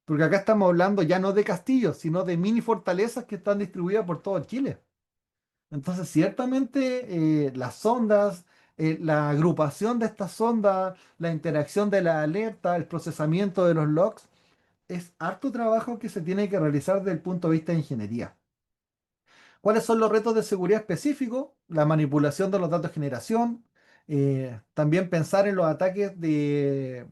Porque acá estamos hablando ya no de castillos, sino de mini fortalezas que están distribuidas por todo Chile. Entonces, ciertamente las sondas, la agrupación de estas sondas, la interacción de la alerta, el procesamiento de los logs, es harto trabajo que se tiene que realizar desde el punto de vista de ingeniería. ¿Cuáles son los retos de seguridad específicos? La manipulación de los datos de generación, también pensar en los ataques de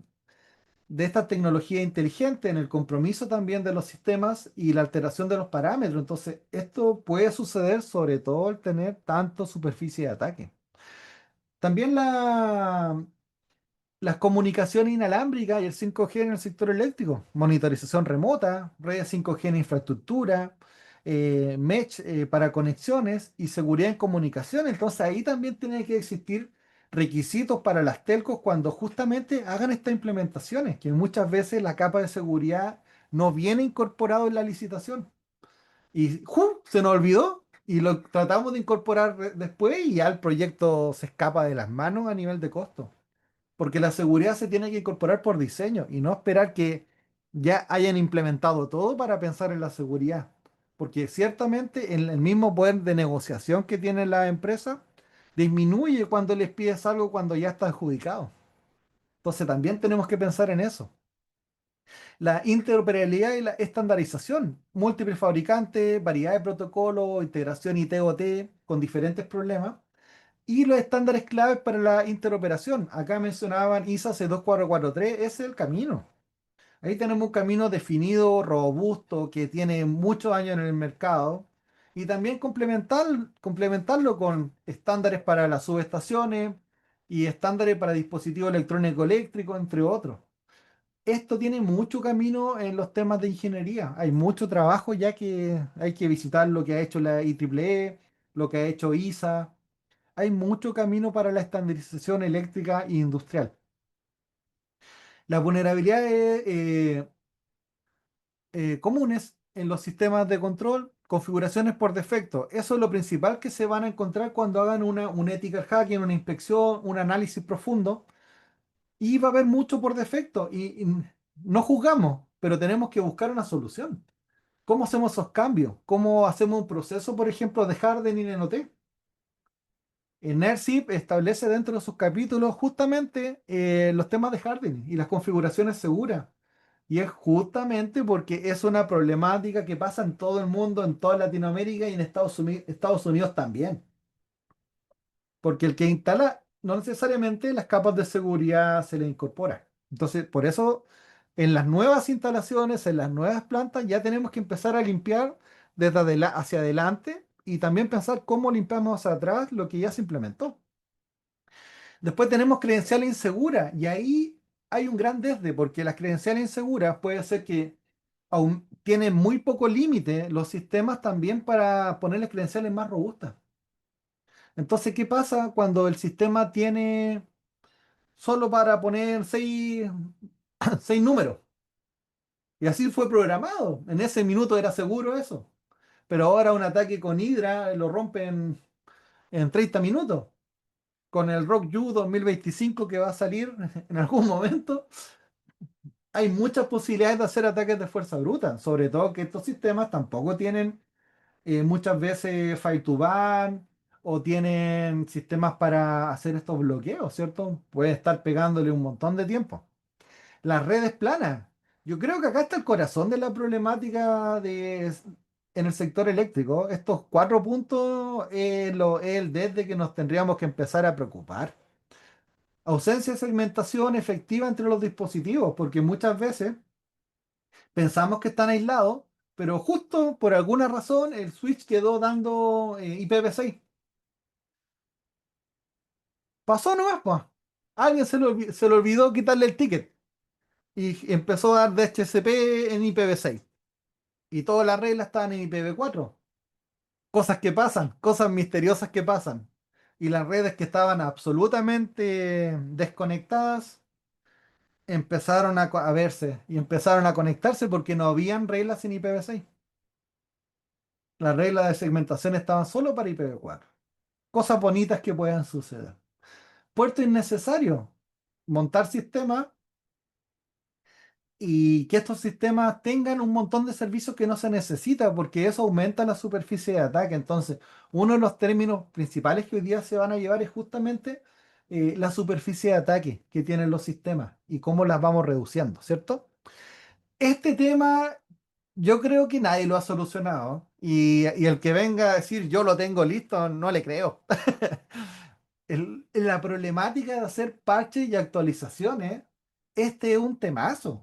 esta tecnología inteligente, en el compromiso también de los sistemas y la alteración de los parámetros. Entonces, esto puede suceder sobre todo al tener tanto superficie de ataque. También las comunicaciones inalámbricas y el 5G en el sector eléctrico, monitorización remota, redes 5G en infraestructura, mesh para conexiones y seguridad en comunicación. Entonces ahí también tiene que existir requisitos para las telcos cuando justamente hagan estas implementaciones, que muchas veces la capa de seguridad no viene incorporado en la licitación. Y ¡jum! Se nos olvidó y lo tratamos de incorporar después y ya el proyecto se escapa de las manos a nivel de costo. Porque la seguridad se tiene que incorporar por diseño y no esperar que ya hayan implementado todo para pensar en la seguridad. Porque ciertamente el mismo poder de negociación que tiene la empresa disminuye cuando les pides algo cuando ya está adjudicado. Entonces también tenemos que pensar en eso. La interoperabilidad y la estandarización, múltiples fabricantes, variedad de protocolos, integración IT-OT con diferentes problemas. Y los estándares claves para la interoperación. Acá mencionaban ISA C2443, ese es el camino. Ahí tenemos un camino definido, robusto, que tiene muchos años en el mercado. Y también complementarlo con estándares para las subestaciones y estándares para dispositivos electrónicos eléctricos, entre otros. Esto tiene mucho camino en los temas de ingeniería. Hay mucho trabajo ya que hay que visitar lo que ha hecho la IEEE, lo que ha hecho ISA. Hay mucho camino para la estandarización eléctrica e industrial. Las vulnerabilidades comunes en los sistemas de control, configuraciones por defecto. Eso es lo principal que se van a encontrar cuando hagan un ethical hacking, una inspección, un análisis profundo. Y va a haber mucho por defecto. Y no juzgamos, pero tenemos que buscar una solución. ¿Cómo hacemos esos cambios? ¿Cómo hacemos un proceso, por ejemplo, de hardening en OT? NERSIP establece dentro de sus capítulos justamente los temas de hardening y las configuraciones seguras. Y es justamente porque es una problemática que pasa en todo el mundo, en toda Latinoamérica y en Estados Unidos también. Porque el que instala no necesariamente las capas de seguridad se le incorpora. Entonces, por eso en las nuevas instalaciones, en las nuevas plantas, ya tenemos que empezar a limpiar desde hacia adelante y también pensar cómo limpiamos hacia atrás lo que ya se implementó. Después tenemos credenciales inseguras y ahí hay un gran desde, porque las credenciales inseguras puede ser que aún tienen muy poco límite los sistemas también para ponerles credenciales más robustas. Entonces, ¿qué pasa cuando el sistema tiene solo para poner seis números? Y así fue programado. En ese minuto era seguro eso. Pero ahora un ataque con Hydra lo rompe en 30 minutos. Con el Rock U 2025 que va a salir en algún momento, hay muchas posibilidades de hacer ataques de fuerza bruta, sobre todo que estos sistemas tampoco tienen muchas veces file to ban o tienen sistemas para hacer estos bloqueos, ¿cierto? Pueden estar pegándole un montón de tiempo. Las redes planas. Yo creo que acá está el corazón de la problemática en el sector eléctrico. Estos 4 puntos es el desde que nos tendríamos que empezar a preocupar. Ausencia de segmentación efectiva entre los dispositivos, porque muchas veces pensamos que están aislados, pero justo por alguna razón el switch quedó dando IPv6. Pasó nomás, pues. Alguien se le olvidó quitarle el ticket y empezó a dar DHCP en IPv6. Y todas las reglas estaban en IPv4. Cosas que pasan, cosas misteriosas que pasan. Y las redes que estaban absolutamente desconectadas empezaron a verse y empezaron a conectarse porque no habían reglas en IPv6. Las reglas de segmentación estaban solo para IPv4. Cosas bonitas que puedan suceder. Puerto innecesario. Montar sistemas y que estos sistemas tengan un montón de servicios que no se necesita, porque eso aumenta la superficie de ataque. Entonces, uno de los términos principales que hoy día se van a llevar es justamente la superficie de ataque que tienen los sistemas y cómo las vamos reduciendo, ¿cierto? Este tema yo creo que nadie lo ha solucionado y el que venga a decir yo lo tengo listo, no le creo. La problemática de hacer parches y actualizaciones, este es un temazo.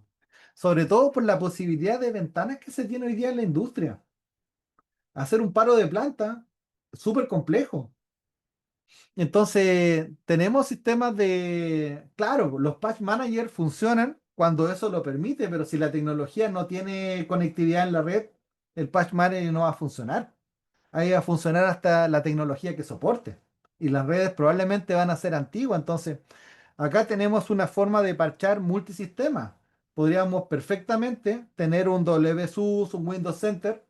Sobre todo por la posibilidad de ventanas que se tiene hoy día en la industria. Hacer un paro de planta, súper complejo. Entonces, tenemos sistemas de, claro, los patch managers funcionan cuando eso lo permite, pero si la tecnología no tiene conectividad en la red, el patch manager no va a funcionar. Ahí va a funcionar hasta la tecnología que soporte. Y las redes probablemente van a ser antiguas, entonces acá tenemos una forma de parchar multisistemas. Podríamos perfectamente tener un WSUS, un Windows Center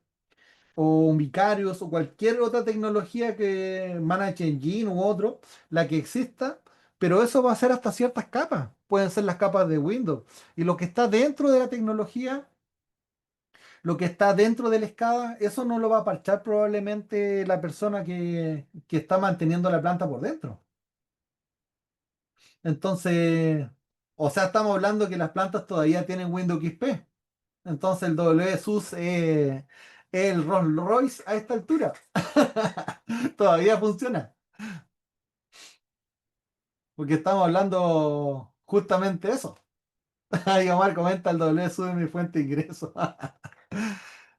o un Vicarious o cualquier otra tecnología que Manage Engine u otro, la que exista, pero eso va a ser hasta ciertas capas. Pueden ser las capas de Windows. Y lo que está dentro de la tecnología, lo que está dentro del SCADA, eso no lo va a parchar probablemente la persona que está manteniendo la planta por dentro. Entonces, o sea, estamos hablando que las plantas todavía tienen Windows XP. Entonces el WSUS es el Rolls Royce a esta altura. Todavía funciona. Porque estamos hablando justamente de eso. Ahí Omar comenta el WSUS es mi fuente de ingreso.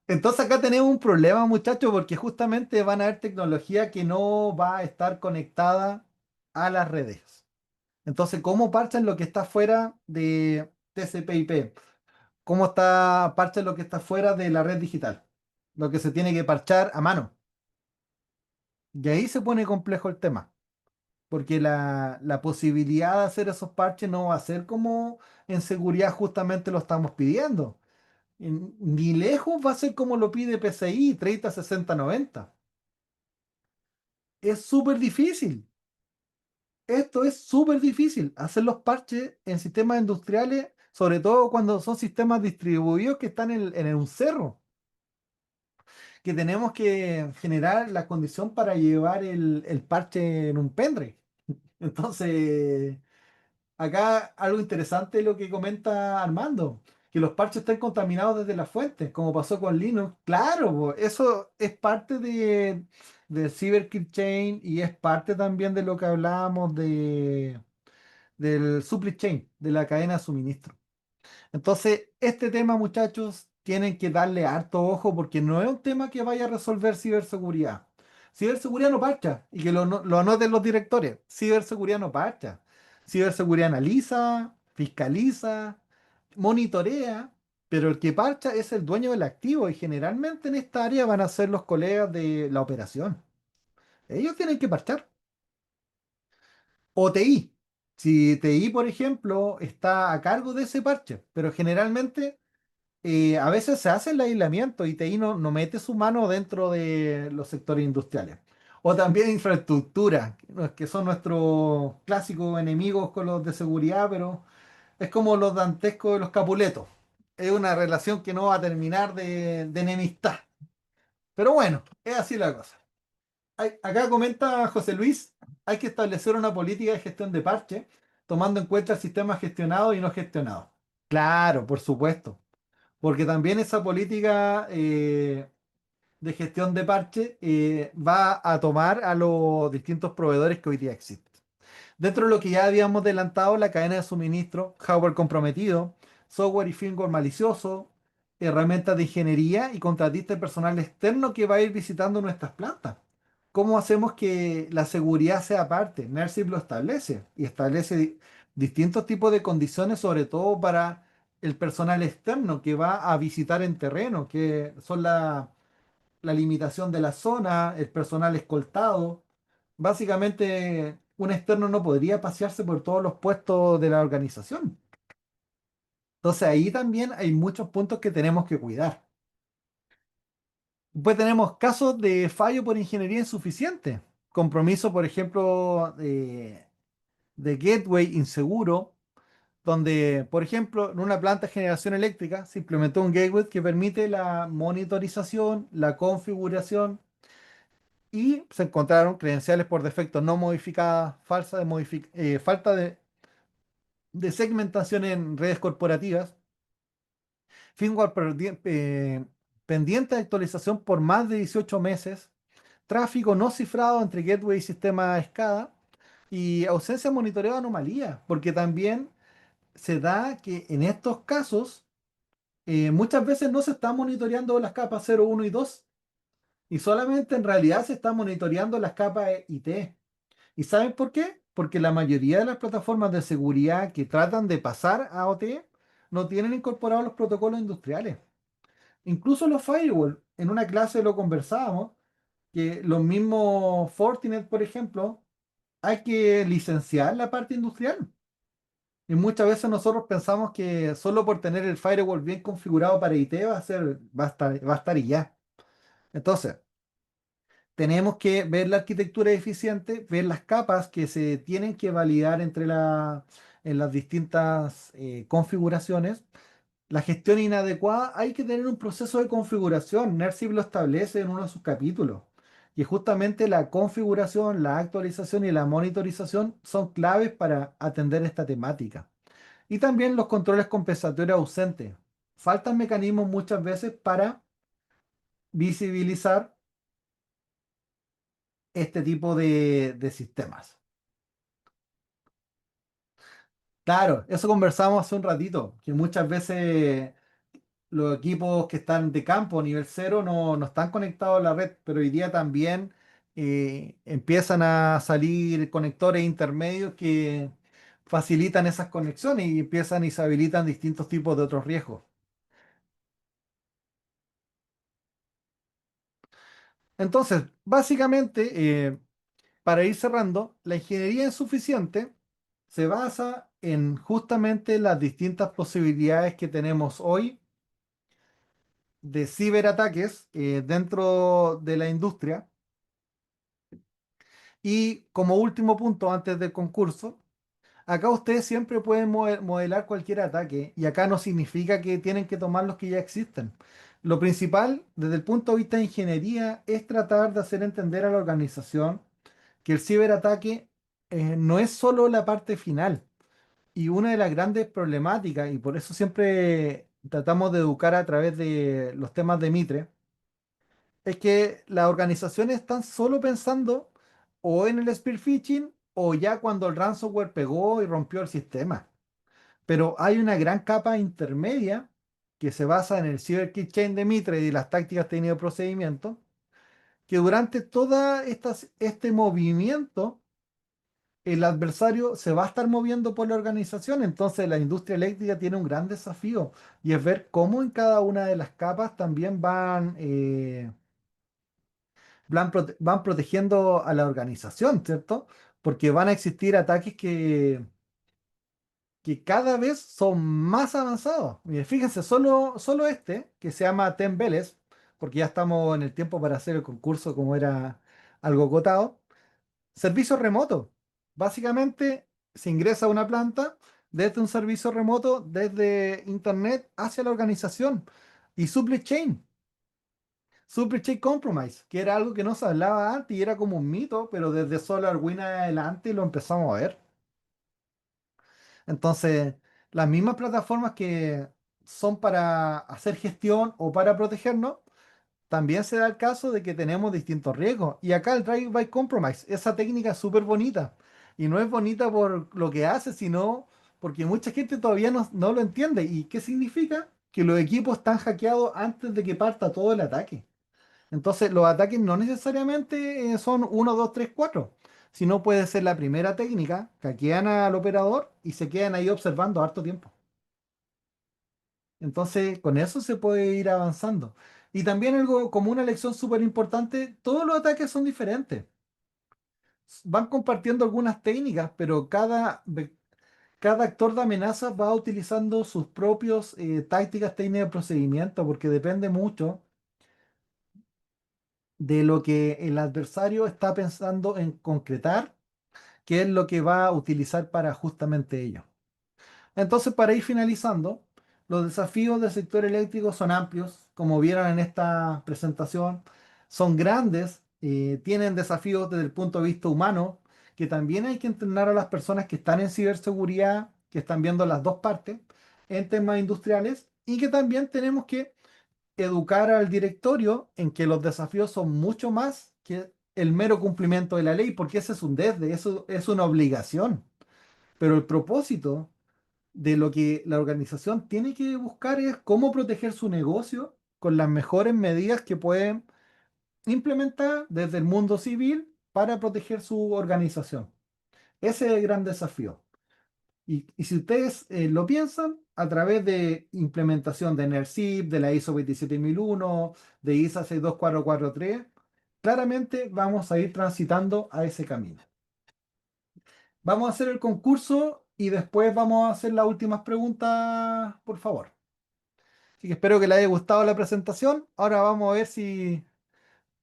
Entonces acá tenemos un problema, muchachos, porque justamente van a haber tecnología que no va a estar conectada a las redes. Entonces, ¿cómo parchan lo que está fuera de TCP/IP? ¿Cómo está parchan lo que está fuera de la red digital? Lo que se tiene que parchar a mano. Y ahí se pone complejo el tema, porque la posibilidad de hacer esos parches no va a ser como en seguridad justamente lo estamos pidiendo. Ni lejos va a ser como lo pide PCI 306090. Es súper difícil. Esto es súper difícil. Hacer los parches en sistemas industriales, sobre todo cuando son sistemas distribuidos que están en un cerro, que tenemos que generar la condición para llevar el parche en un pendrive. Entonces, acá algo interesante es lo que comenta Armando, que los parches están contaminados desde las fuentes, como pasó con Linux. Claro, po, eso es parte del Cyber Chain y es parte también de lo que hablábamos del supply chain, de la cadena de suministro. Entonces, este tema, muchachos, tienen que darle harto ojo porque no es un tema que vaya a resolver ciberseguridad. Ciberseguridad no parcha, y que lo anoten los directores. Ciberseguridad no parcha. Ciberseguridad analiza, fiscaliza, monitorea, pero el que parcha es el dueño del activo y generalmente en esta área van a ser los colegas de la operación. Ellos tienen que parchar. O TI. Si TI, por ejemplo, está a cargo de ese parche, pero generalmente a veces se hace el aislamiento y TI no mete su mano dentro de los sectores industriales. O también infraestructura, que son nuestros clásicos enemigos con los de seguridad, pero es como los dantescos de los Capuletos. Es una relación que no va a terminar de enemistad. Pero bueno, es así la cosa. Acá comenta José Luis, hay que establecer una política de gestión de parche, tomando en cuenta el sistema gestionado y no gestionado. Claro, por supuesto, porque también esa política de gestión de parche va a tomar a los distintos proveedores que hoy día existen. Dentro de lo que ya habíamos adelantado, la cadena de suministro, hardware comprometido, software y firmware malicioso, herramientas de ingeniería y contratista de personal externo que va a ir visitando nuestras plantas. ¿Cómo hacemos que la seguridad sea parte? NERSIP lo establece y establece distintos tipos de condiciones, sobre todo para el personal externo que va a visitar en terreno, que son la limitación de la zona, el personal escoltado. Básicamente, un externo no podría pasearse por todos los puestos de la organización. Entonces ahí también hay muchos puntos que tenemos que cuidar. Pues tenemos casos de fallo por ingeniería insuficiente. Compromiso, por ejemplo, de gateway inseguro, donde, por ejemplo, en una planta de generación eléctrica se implementó un gateway que permite la monitorización, la configuración y se encontraron credenciales por defecto no modificadas, falta de segmentación en redes corporativas, firmware pendiente de actualización por más de 18 meses, tráfico no cifrado entre gateway y sistema SCADA y ausencia de monitoreo de anomalías, porque también se da que en estos casos muchas veces no se está monitoreando las capas 0, 1 y 2 y solamente en realidad se está monitoreando las capas IT. ¿Y saben por qué? Porque la mayoría de las plataformas de seguridad que tratan de pasar a OT no tienen incorporados los protocolos industriales. Incluso los firewall, en una clase lo conversábamos, que los mismos Fortinet, por ejemplo, hay que licenciar la parte industrial. Y muchas veces nosotros pensamos que solo por tener el firewall bien configurado para IT va a estar y ya. Entonces, tenemos que ver la arquitectura eficiente, ver las capas que se tienen que validar en las distintas configuraciones. La gestión inadecuada, hay que tener un proceso de configuración. NERSIP lo establece en uno de sus capítulos. Y justamente la configuración, la actualización y la monitorización son claves para atender esta temática. Y también los controles compensatorios ausentes. Faltan mecanismos muchas veces para visibilizar este tipo de sistemas. Claro, eso conversamos hace un ratito, que muchas veces los equipos que están de campo nivel cero no están conectados a la red, pero hoy día también empiezan a salir conectores intermedios que facilitan esas conexiones y empiezan y se habilitan distintos tipos de otros riesgos. Entonces, básicamente, para ir cerrando, la ingeniería insuficiente se basa en justamente las distintas posibilidades que tenemos hoy de ciberataques dentro de la industria. Y como último punto, antes del concurso, acá ustedes siempre pueden modelar cualquier ataque y acá no significa que tienen que tomar los que ya existen. Lo principal, desde el punto de vista de ingeniería, es tratar de hacer entender a la organización que el ciberataque no es solo la parte final. Y una de las grandes problemáticas, y por eso siempre tratamos de educar a través de los temas de Mitre, es que las organizaciones están solo pensando o en el spear phishing o ya cuando el ransomware pegó y rompió el sistema. Pero hay una gran capa intermedia que se basa en el Cyber Keychain de Mitre y las tácticas técnicas de procedimiento, que durante todo este movimiento el adversario se va a estar moviendo por la organización, entonces la industria eléctrica tiene un gran desafío y es ver cómo en cada una de las capas también van protegiendo a la organización, ¿cierto? Porque van a existir ataques que cada vez son más avanzados. Mire, fíjense, solo este, que se llama Ten Veles, porque ya estamos en el tiempo para hacer el concurso como era algo acotado. Servicio remoto. Básicamente se ingresa a una planta desde un servicio remoto, desde internet hacia la organización. Y supply chain. Supply Chain Compromise, que era algo que no se hablaba antes y era como un mito, pero desde SolarWinds adelante lo empezamos a ver. Entonces, las mismas plataformas que son para hacer gestión o para protegernos, también se da el caso de que tenemos distintos riesgos. Y acá el Drive by Compromise, esa técnica es súper bonita. Y no es bonita por lo que hace, sino porque mucha gente todavía no lo entiende. ¿Y qué significa? Que los equipos están hackeados antes de que parta todo el ataque. Entonces, los ataques no necesariamente son uno 2 3 4 sino puede ser la primera técnica, hackean al operador y se quedan ahí observando harto tiempo. Entonces, con eso se puede ir avanzando. Y también algo como una lección súper importante, todos los ataques son diferentes. Van compartiendo algunas técnicas, pero cada actor de amenaza va utilizando sus propios tácticas, técnicas, procedimientos, porque depende mucho de lo que el adversario está pensando en concretar, qué es lo que va a utilizar para justamente ello. Entonces, para ir finalizando, los desafíos del sector eléctrico son amplios, como vieron en esta presentación, son grandes, tienen desafíos desde el punto de vista humano, que también hay que entrenar a las personas que están en ciberseguridad, que están viendo las dos partes, en temas industriales, y que también tenemos que educar al directorio en que los desafíos son mucho más que el mero cumplimiento de la ley, porque ese es un desde, eso es una obligación. Pero el propósito de lo que la organización tiene que buscar es cómo proteger su negocio con las mejores medidas que pueden implementar desde el mundo civil para proteger su organización. Ese es el gran desafío. Y si ustedes lo piensan, a través de implementación de NERSIP, de la ISO 27001, de ISA 62443, claramente vamos a ir transitando a ese camino. Vamos a hacer el concurso y después vamos a hacer las últimas preguntas, por favor. Así que espero que les haya gustado la presentación. Ahora vamos a ver si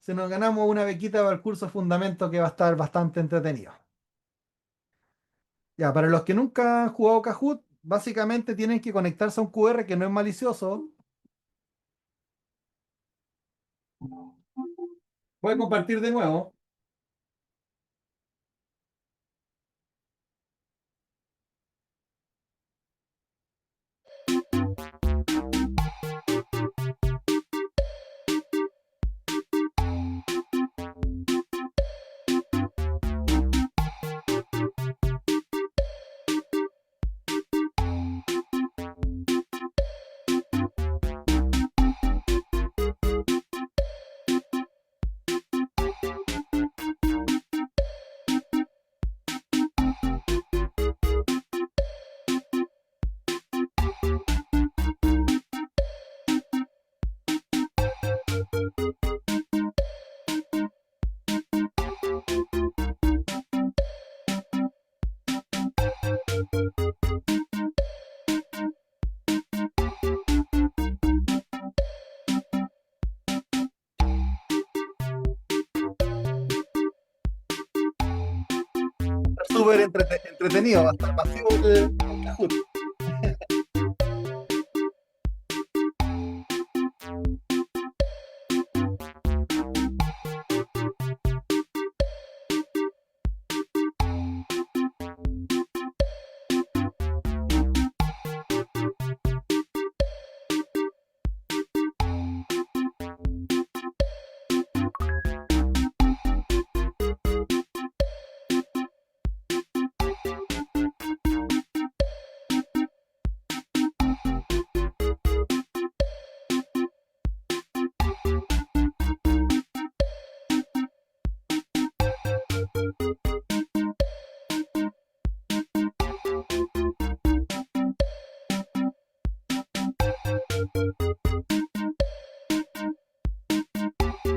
nos ganamos una bequita para el curso de Fundamento que va a estar bastante entretenido. Ya, para los que nunca han jugado Kahoot, básicamente tienen que conectarse a un QR que no es malicioso. Voy a compartir de nuevo. Entretenido, va a estar masivo el Kahoot.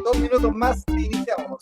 2 minutos más e iniciamos.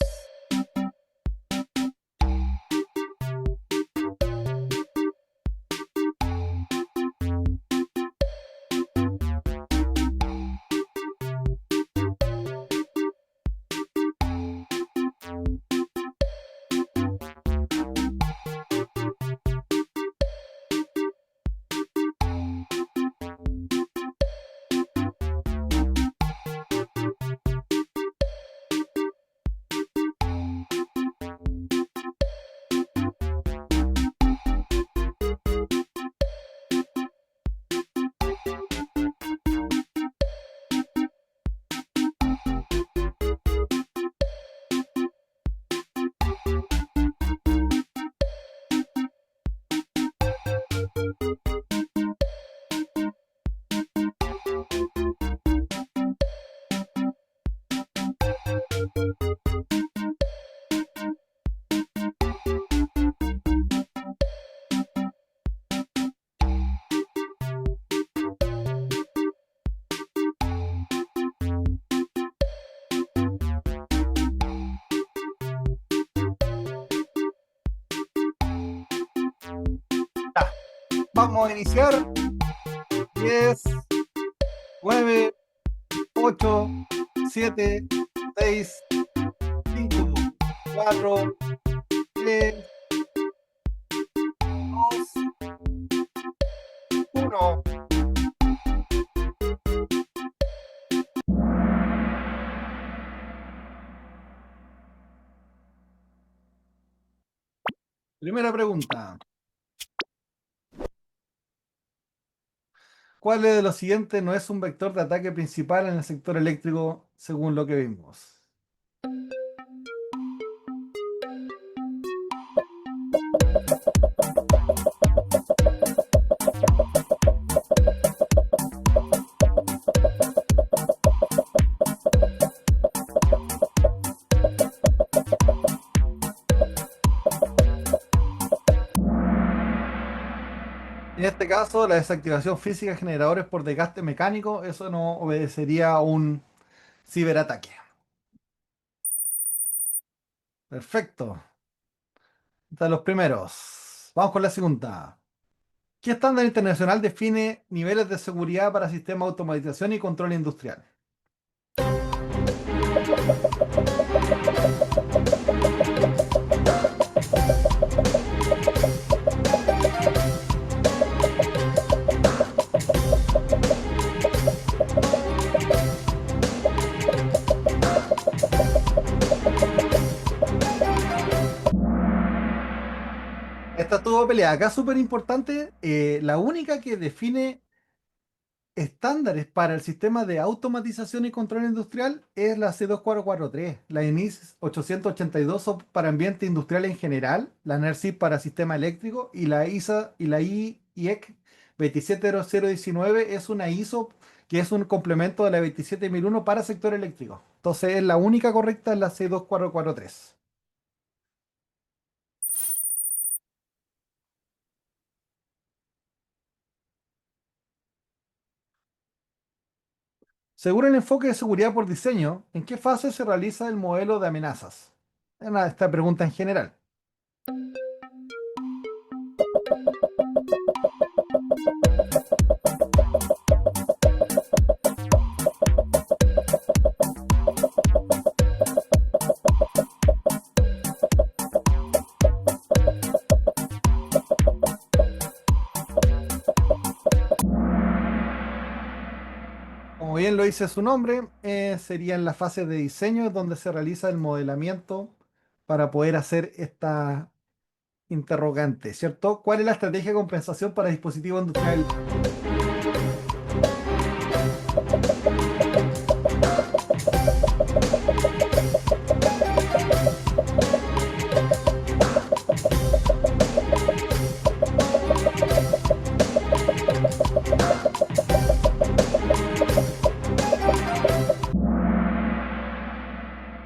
Vamos a iniciar. 10, 9, 8, 7, 6, 5, 4, 3, 2, 1. Primera pregunta. ¿Cuál de los siguientes no es un vector de ataque principal en el sector eléctrico según lo que vimos? En este caso, la desactivación física de generadores por desgaste mecánico, eso no obedecería a un ciberataque. Perfecto. De los primeros. Vamos con la segunda. ¿Qué estándar internacional define niveles de seguridad para sistemas de automatización y control industrial? Esta estuvo peleada. Acá súper importante. La única que define estándares para el sistema de automatización y control industrial es la C2443, la INIS 882 son para ambiente industrial en general, la NERSIP para sistema eléctrico y la ISA y la IEC 27019 es una ISO que es un complemento de la 27001 para sector eléctrico. Entonces es la única correcta es la C2443. Según el enfoque de seguridad por diseño, ¿en qué fase se realiza el modelo de amenazas? Esta pregunta en general. Como bien lo dice su nombre, sería en la fase de diseño donde se realiza el modelamiento para poder hacer esta interrogante, ¿cierto? ¿Cuál es la estrategia de compensación para dispositivos industriales?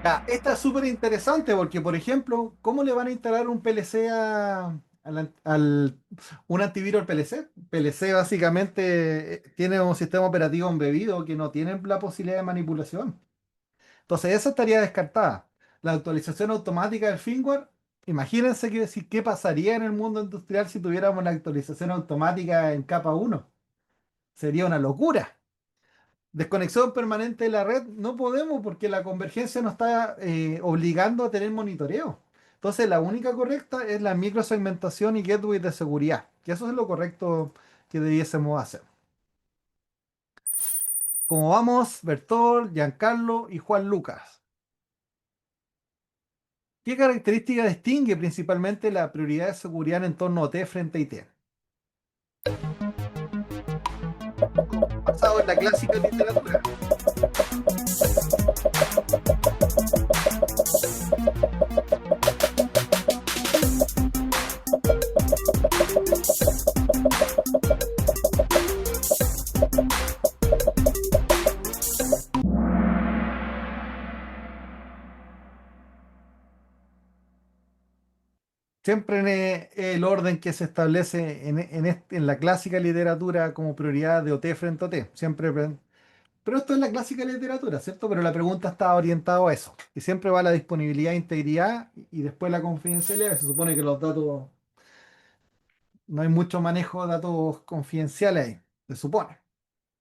Ya, esta es súper interesante porque, por ejemplo, ¿cómo le van a instalar un PLC un antivirus al PLC? PLC básicamente tiene un sistema operativo embebido que no tiene la posibilidad de manipulación. Entonces, esa estaría descartada. La actualización automática del firmware, imagínense qué pasaría en el mundo industrial si tuviéramos la actualización automática en capa uno. Sería una locura. Desconexión permanente de la red, no podemos porque la convergencia nos está obligando a tener monitoreo. Entonces, la única correcta es la microsegmentación y gateway de seguridad, que eso es lo correcto que debiésemos hacer. Como vamos, Bertol, Giancarlo y Juan Lucas. ¿Qué característica distingue principalmente la prioridad de seguridad en entorno OT frente a IT? Basado en la clásica literatura. Siempre en el orden que se establece en la clásica literatura como prioridad de OT frente a OT. Siempre, pero esto es la clásica literatura, ¿cierto? Pero la pregunta está orientada a eso. Y siempre va la disponibilidad, integridad y después la confidencialidad. Se supone que los datos No hay mucho manejo de datos confidenciales ahí, se supone,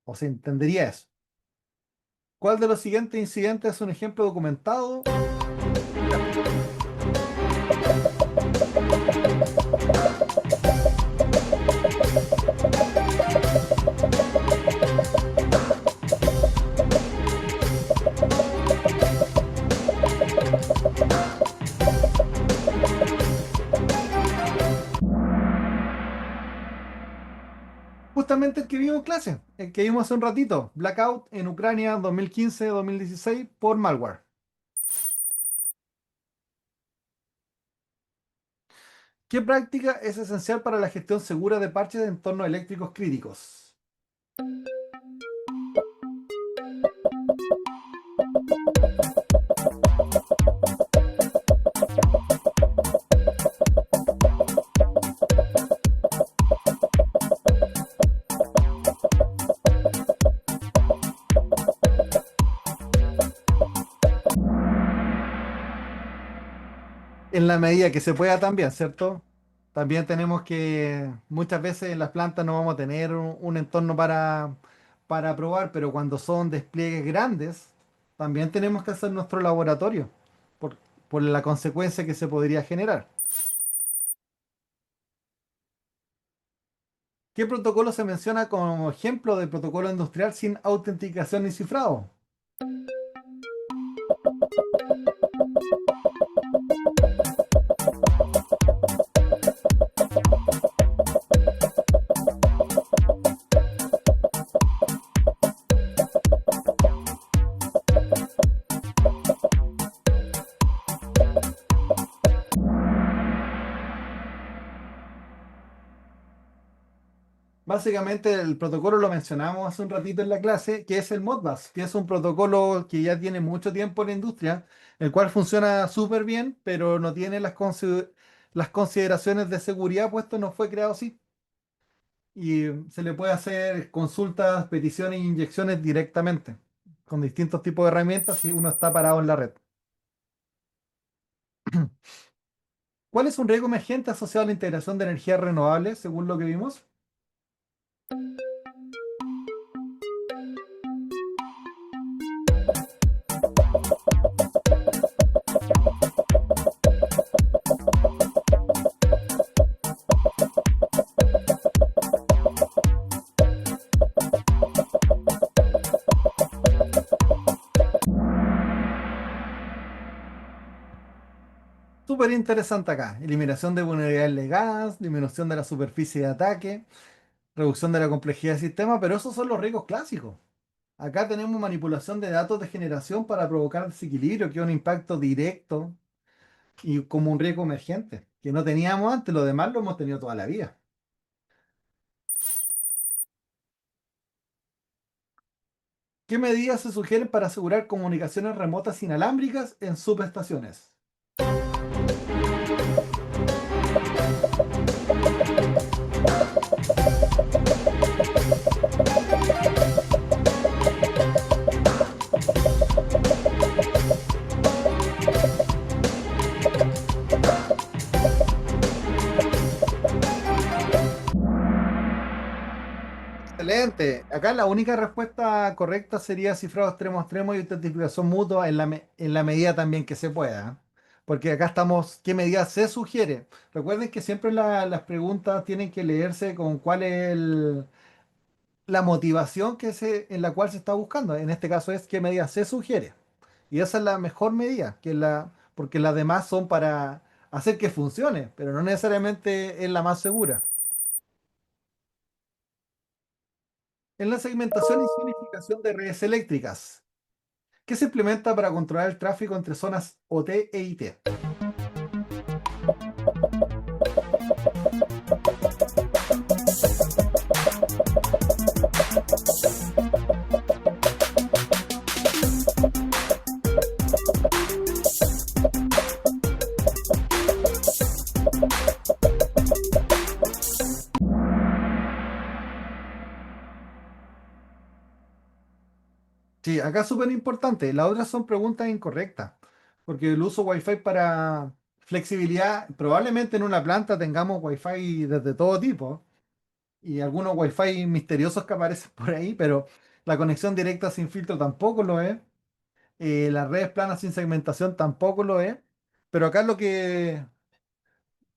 o se entendería eso. ¿Cuál de los siguientes incidentes es un ejemplo documentado? Justamente el que vimos en clase, el que vimos hace un ratito, Blackout en Ucrania 2015-2016 por malware. ¿Qué práctica es esencial para la gestión segura de parches de entornos eléctricos críticos? En la medida que se pueda también, ¿cierto? También tenemos que muchas veces en las plantas no vamos a tener un entorno para probar, pero cuando son despliegues grandes, también tenemos que hacer nuestro laboratorio por, por la consecuencia que se podría generar. ¿Qué protocolo se menciona como ejemplo de protocolo industrial sin autenticación ni cifrado? Básicamente el protocolo lo mencionamos hace un ratito en la clase, que es el Modbus, que es un protocolo que ya tiene mucho tiempo en la industria, el cual funciona súper bien, pero no tiene las consideraciones de seguridad, puesto no fue creado así. Y se le puede hacer consultas, peticiones e inyecciones directamente, con distintos tipos de herramientas si uno está parado en la red. ¿Cuál es un riesgo emergente asociado a la integración de energías renovables, según lo que vimos? Súper interesante acá. Eliminación de vulnerabilidades de gas, disminución de la superficie de ataque, reducción de la complejidad del sistema, pero esos son los riesgos clásicos. Acá tenemos manipulación de datos de generación para provocar desequilibrio, que es un impacto directo y como un riesgo emergente, que no teníamos antes, lo demás lo hemos tenido toda la vida. ¿Qué medidas se sugieren para asegurar comunicaciones remotas inalámbricas en subestaciones? Excelente. Acá la única respuesta correcta sería cifrado extremo a extremo y autentificación mutua en la medida también que se pueda. Porque acá estamos, ¿qué medida se sugiere? Recuerden que siempre las preguntas tienen que leerse con cuál es la motivación en la cual se está buscando. En este caso es qué medida se sugiere. Y esa es la mejor medida, porque las demás son para hacer que funcione, pero no necesariamente es la más segura. En la segmentación y zonificación de redes eléctricas, ¿qué se implementa para controlar el tráfico entre zonas OT e IT? Sí, acá es súper importante. Las otras son preguntas incorrectas, porque el uso Wi-Fi Flexibilidad, probablemente en una planta tengamos wifi desde todo tipo y algunos wifi misteriosos que aparecen por ahí, pero la conexión directa sin filtro tampoco lo es. Las redes planas sin segmentación tampoco lo es. Pero acá lo que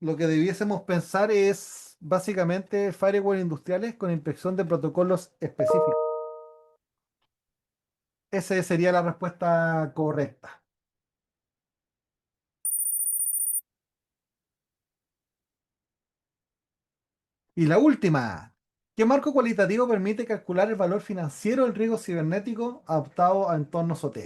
debiésemos pensar es básicamente firewall industriales con inspección de protocolos específicos. Esa sería la respuesta correcta. Y la última. ¿Qué marco cualitativo permite calcular el valor financiero del riesgo cibernético adaptado a entornos OT?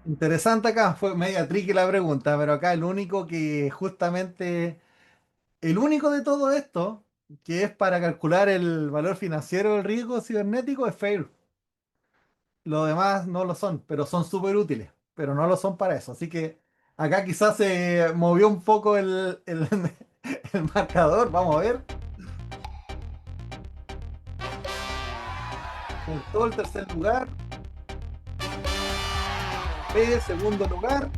Interesante acá, fue media tricky la pregunta, pero acá el único que justamente, el único de todo esto, que es para calcular el valor financiero del riesgo cibernético, es FAIR. Los demás no lo son, pero son súper útiles, pero no lo son para eso. Así que acá quizás se movió un poco el marcador, vamos a ver. Punto el tercer lugar, B segundo lugar.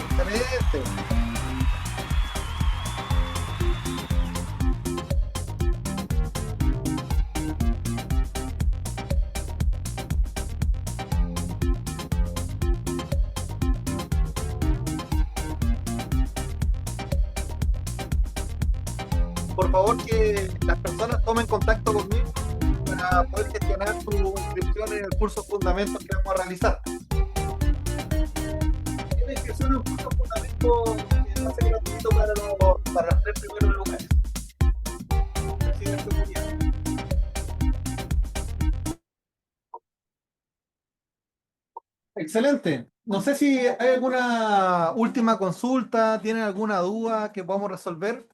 Excelente. Por favor que las personas tomen contacto conmigo para poder gestionar su inscripción en el curso Fundamentos que vamos a realizar. La inscripción en un curso Fundamentos va a ser gratuito para los tres primeros lugares de ciberseguridad. Excelente. No sé si hay alguna última consulta, tienen alguna duda que podamos resolver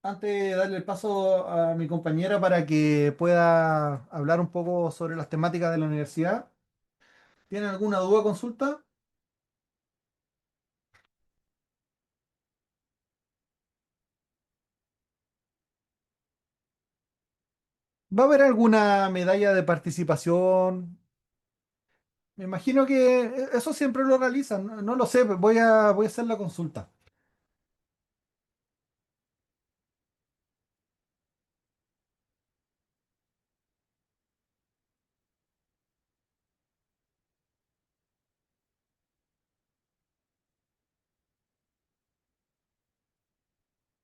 antes de darle el paso a mi compañera para que pueda hablar un poco sobre las temáticas de la universidad. ¿Tienen alguna duda o consulta? ¿Va a haber alguna medalla de participación? Me imagino que eso siempre lo realizan. No, no lo sé, voy a hacer la consulta.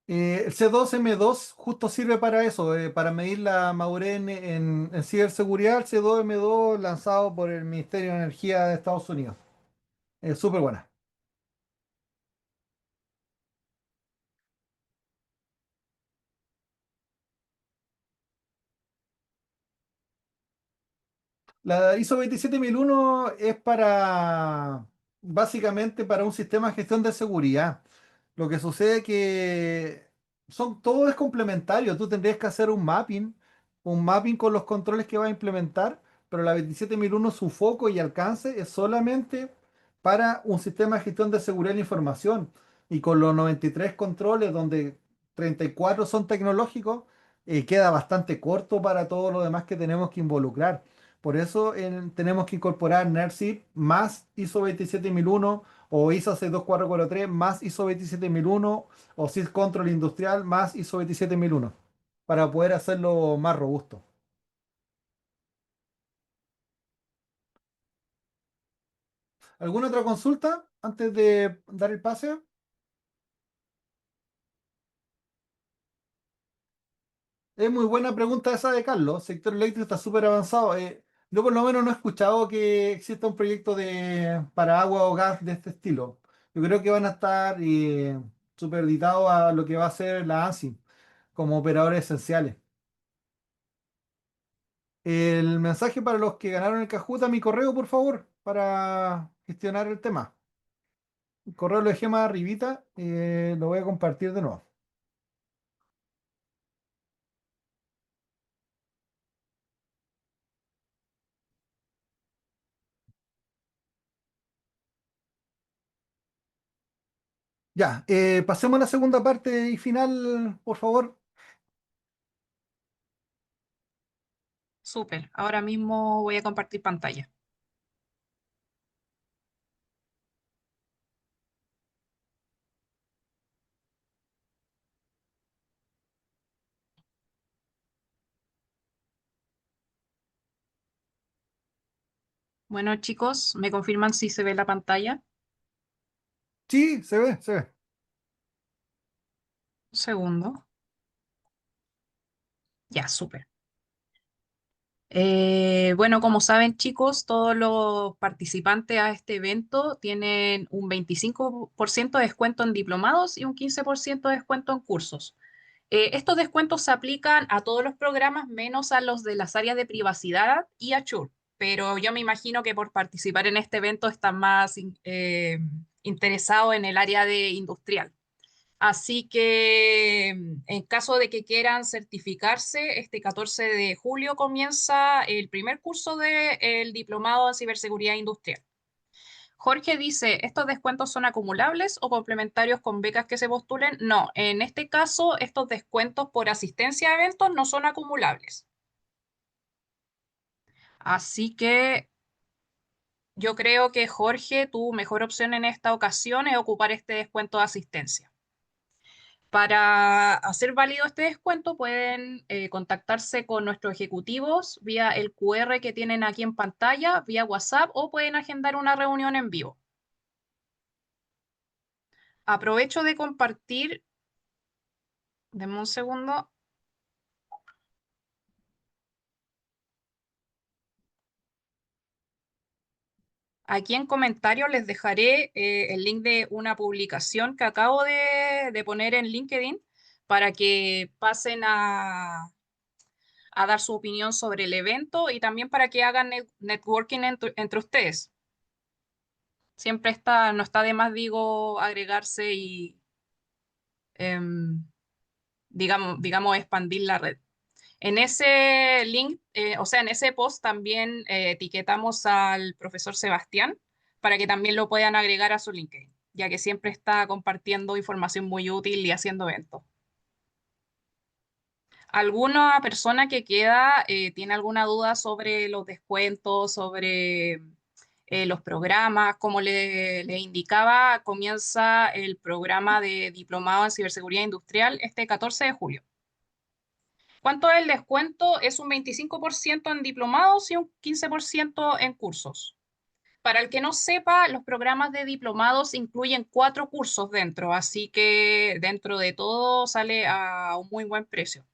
El C2M2 justo sirve para eso, para medir la madurez en ciberseguridad. El C2M2 lanzado por el Ministerio de Energía de Estados Unidos. Es súper buena. La ISO 27001 es para, básicamente, para un sistema de gestión de seguridad. Lo que sucede es que todo es complementario. Tú tendrías que hacer un mapping con los controles que vas a implementar, pero la 27001 su foco y alcance es solamente para un sistema de gestión de seguridad de la información. Y con los 93 controles, donde 34 son tecnológicos, queda bastante corto para todo lo demás que tenemos que involucrar. Por eso tenemos que incorporar NERSIP más ISO 27001 o ISO 62443 más ISO 27001 o SysControl Control Industrial más ISO 27001 para poder hacerlo más robusto. ¿Alguna otra consulta antes de dar el pase? Es muy buena pregunta esa de Carlos. El sector eléctrico está súper avanzado. Yo por lo menos no he escuchado que exista un proyecto para agua o gas de este estilo. Yo creo que van a estar superditados a lo que va a ser la ANSI como operadores esenciales. El mensaje para los que ganaron el Kahoot a mi correo, por favor, para gestionar el tema. El correo lo dejé más arribita, lo voy a compartir de nuevo. Ya, pasemos a la segunda parte y final, por favor. Súper. Ahora mismo voy a compartir pantalla. Bueno, chicos, ¿me confirman si se ve la pantalla? Sí, se ve, se ve. Un segundo. Ya, súper. Bueno, como saben, chicos, todos los participantes a este evento tienen un 25% de descuento en diplomados y un 15% de descuento en cursos. Estos descuentos se aplican a todos los programas menos a los de las áreas de privacidad y Azure, pero yo me imagino que por participar en este evento están más interesados en el área de industrial. Así que en caso de que quieran certificarse, este 14 de julio comienza el primer curso del diplomado en ciberseguridad industrial. Jorge dice, ¿estos descuentos son acumulables o complementarios con becas que se postulen? No, en este caso, estos descuentos por asistencia a eventos no son acumulables. Así que yo creo que Jorge, tu mejor opción en esta ocasión es ocupar este descuento de asistencia. Para hacer válido este descuento pueden contactarse con nuestros ejecutivos vía el QR que tienen aquí en pantalla, vía WhatsApp o pueden agendar una reunión en vivo. Aprovecho de compartir, denme un segundo. Aquí en comentarios les dejaré el link de una publicación que acabo de poner en LinkedIn para que pasen a dar su opinión sobre el evento y también para que hagan networking entre ustedes. Siempre está, no está de más, digo, agregarse y, em, digamos, expandir la red. En ese link, o sea, en ese post también etiquetamos al profesor Sebastián para que también lo puedan agregar a su LinkedIn, ya que siempre está compartiendo información muy útil y haciendo eventos. ¿Alguna persona que queda tiene alguna duda sobre los descuentos, sobre los programas? Como le indicaba, comienza el programa de diplomado en ciberseguridad industrial este 14 de julio. ¿Cuánto es el descuento? Es un 25% en diplomados y un 15% en cursos. Para el que no sepa, los programas de diplomados incluyen 4 cursos dentro, así que dentro de todo sale a un muy buen precio.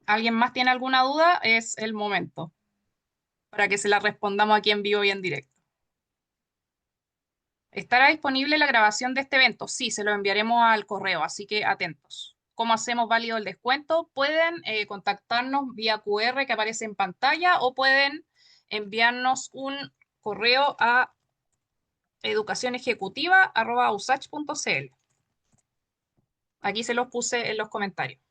¿Alguien más tiene alguna duda? Es el momento para que se la respondamos aquí en vivo y en directo. ¿Estará disponible la grabación de este evento? Sí, se lo enviaremos al correo, así que atentos. ¿Cómo hacemos válido el descuento? Pueden contactarnos vía QR que aparece en pantalla o pueden enviarnos un correo a educacionejecutiva@usach.cl. Aquí se los puse en los comentarios.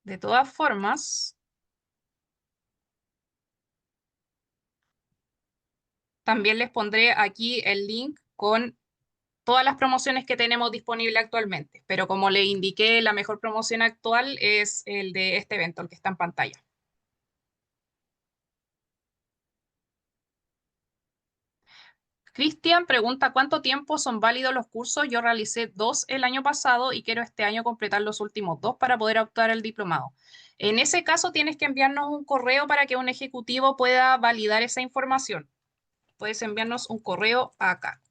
De todas formas, también les pondré aquí el link con todas las promociones que tenemos disponibles actualmente, pero como le indiqué, la mejor promoción actual es el de este evento, el que está en pantalla. Cristian pregunta cuánto tiempo son válidos los cursos. Yo realicé 2 el año pasado y quiero este año completar los últimos 2 para poder optar el diplomado. En ese caso, tienes que enviarnos un correo para que un ejecutivo pueda validar esa información. Puedes enviarnos un correo acá.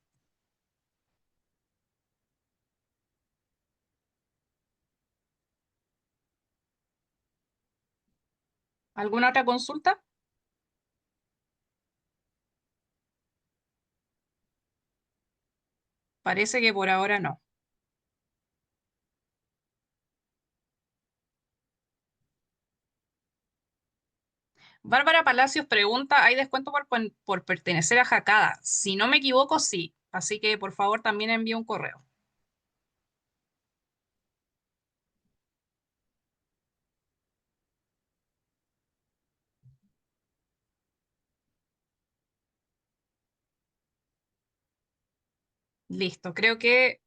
¿Alguna otra consulta? Parece que por ahora no. Bárbara Palacios pregunta, ¿hay descuento por pertenecer a Jacada? Si no me equivoco, sí. Así que por favor también envíe un correo. Listo, creo que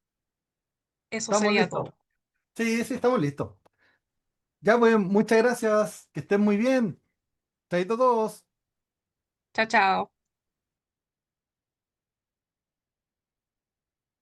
eso Estamos sería listos. todo. Sí, sí, estamos listos. Ya, pues, muchas gracias. Que estén muy bien. Chaito todos. Chao, chao.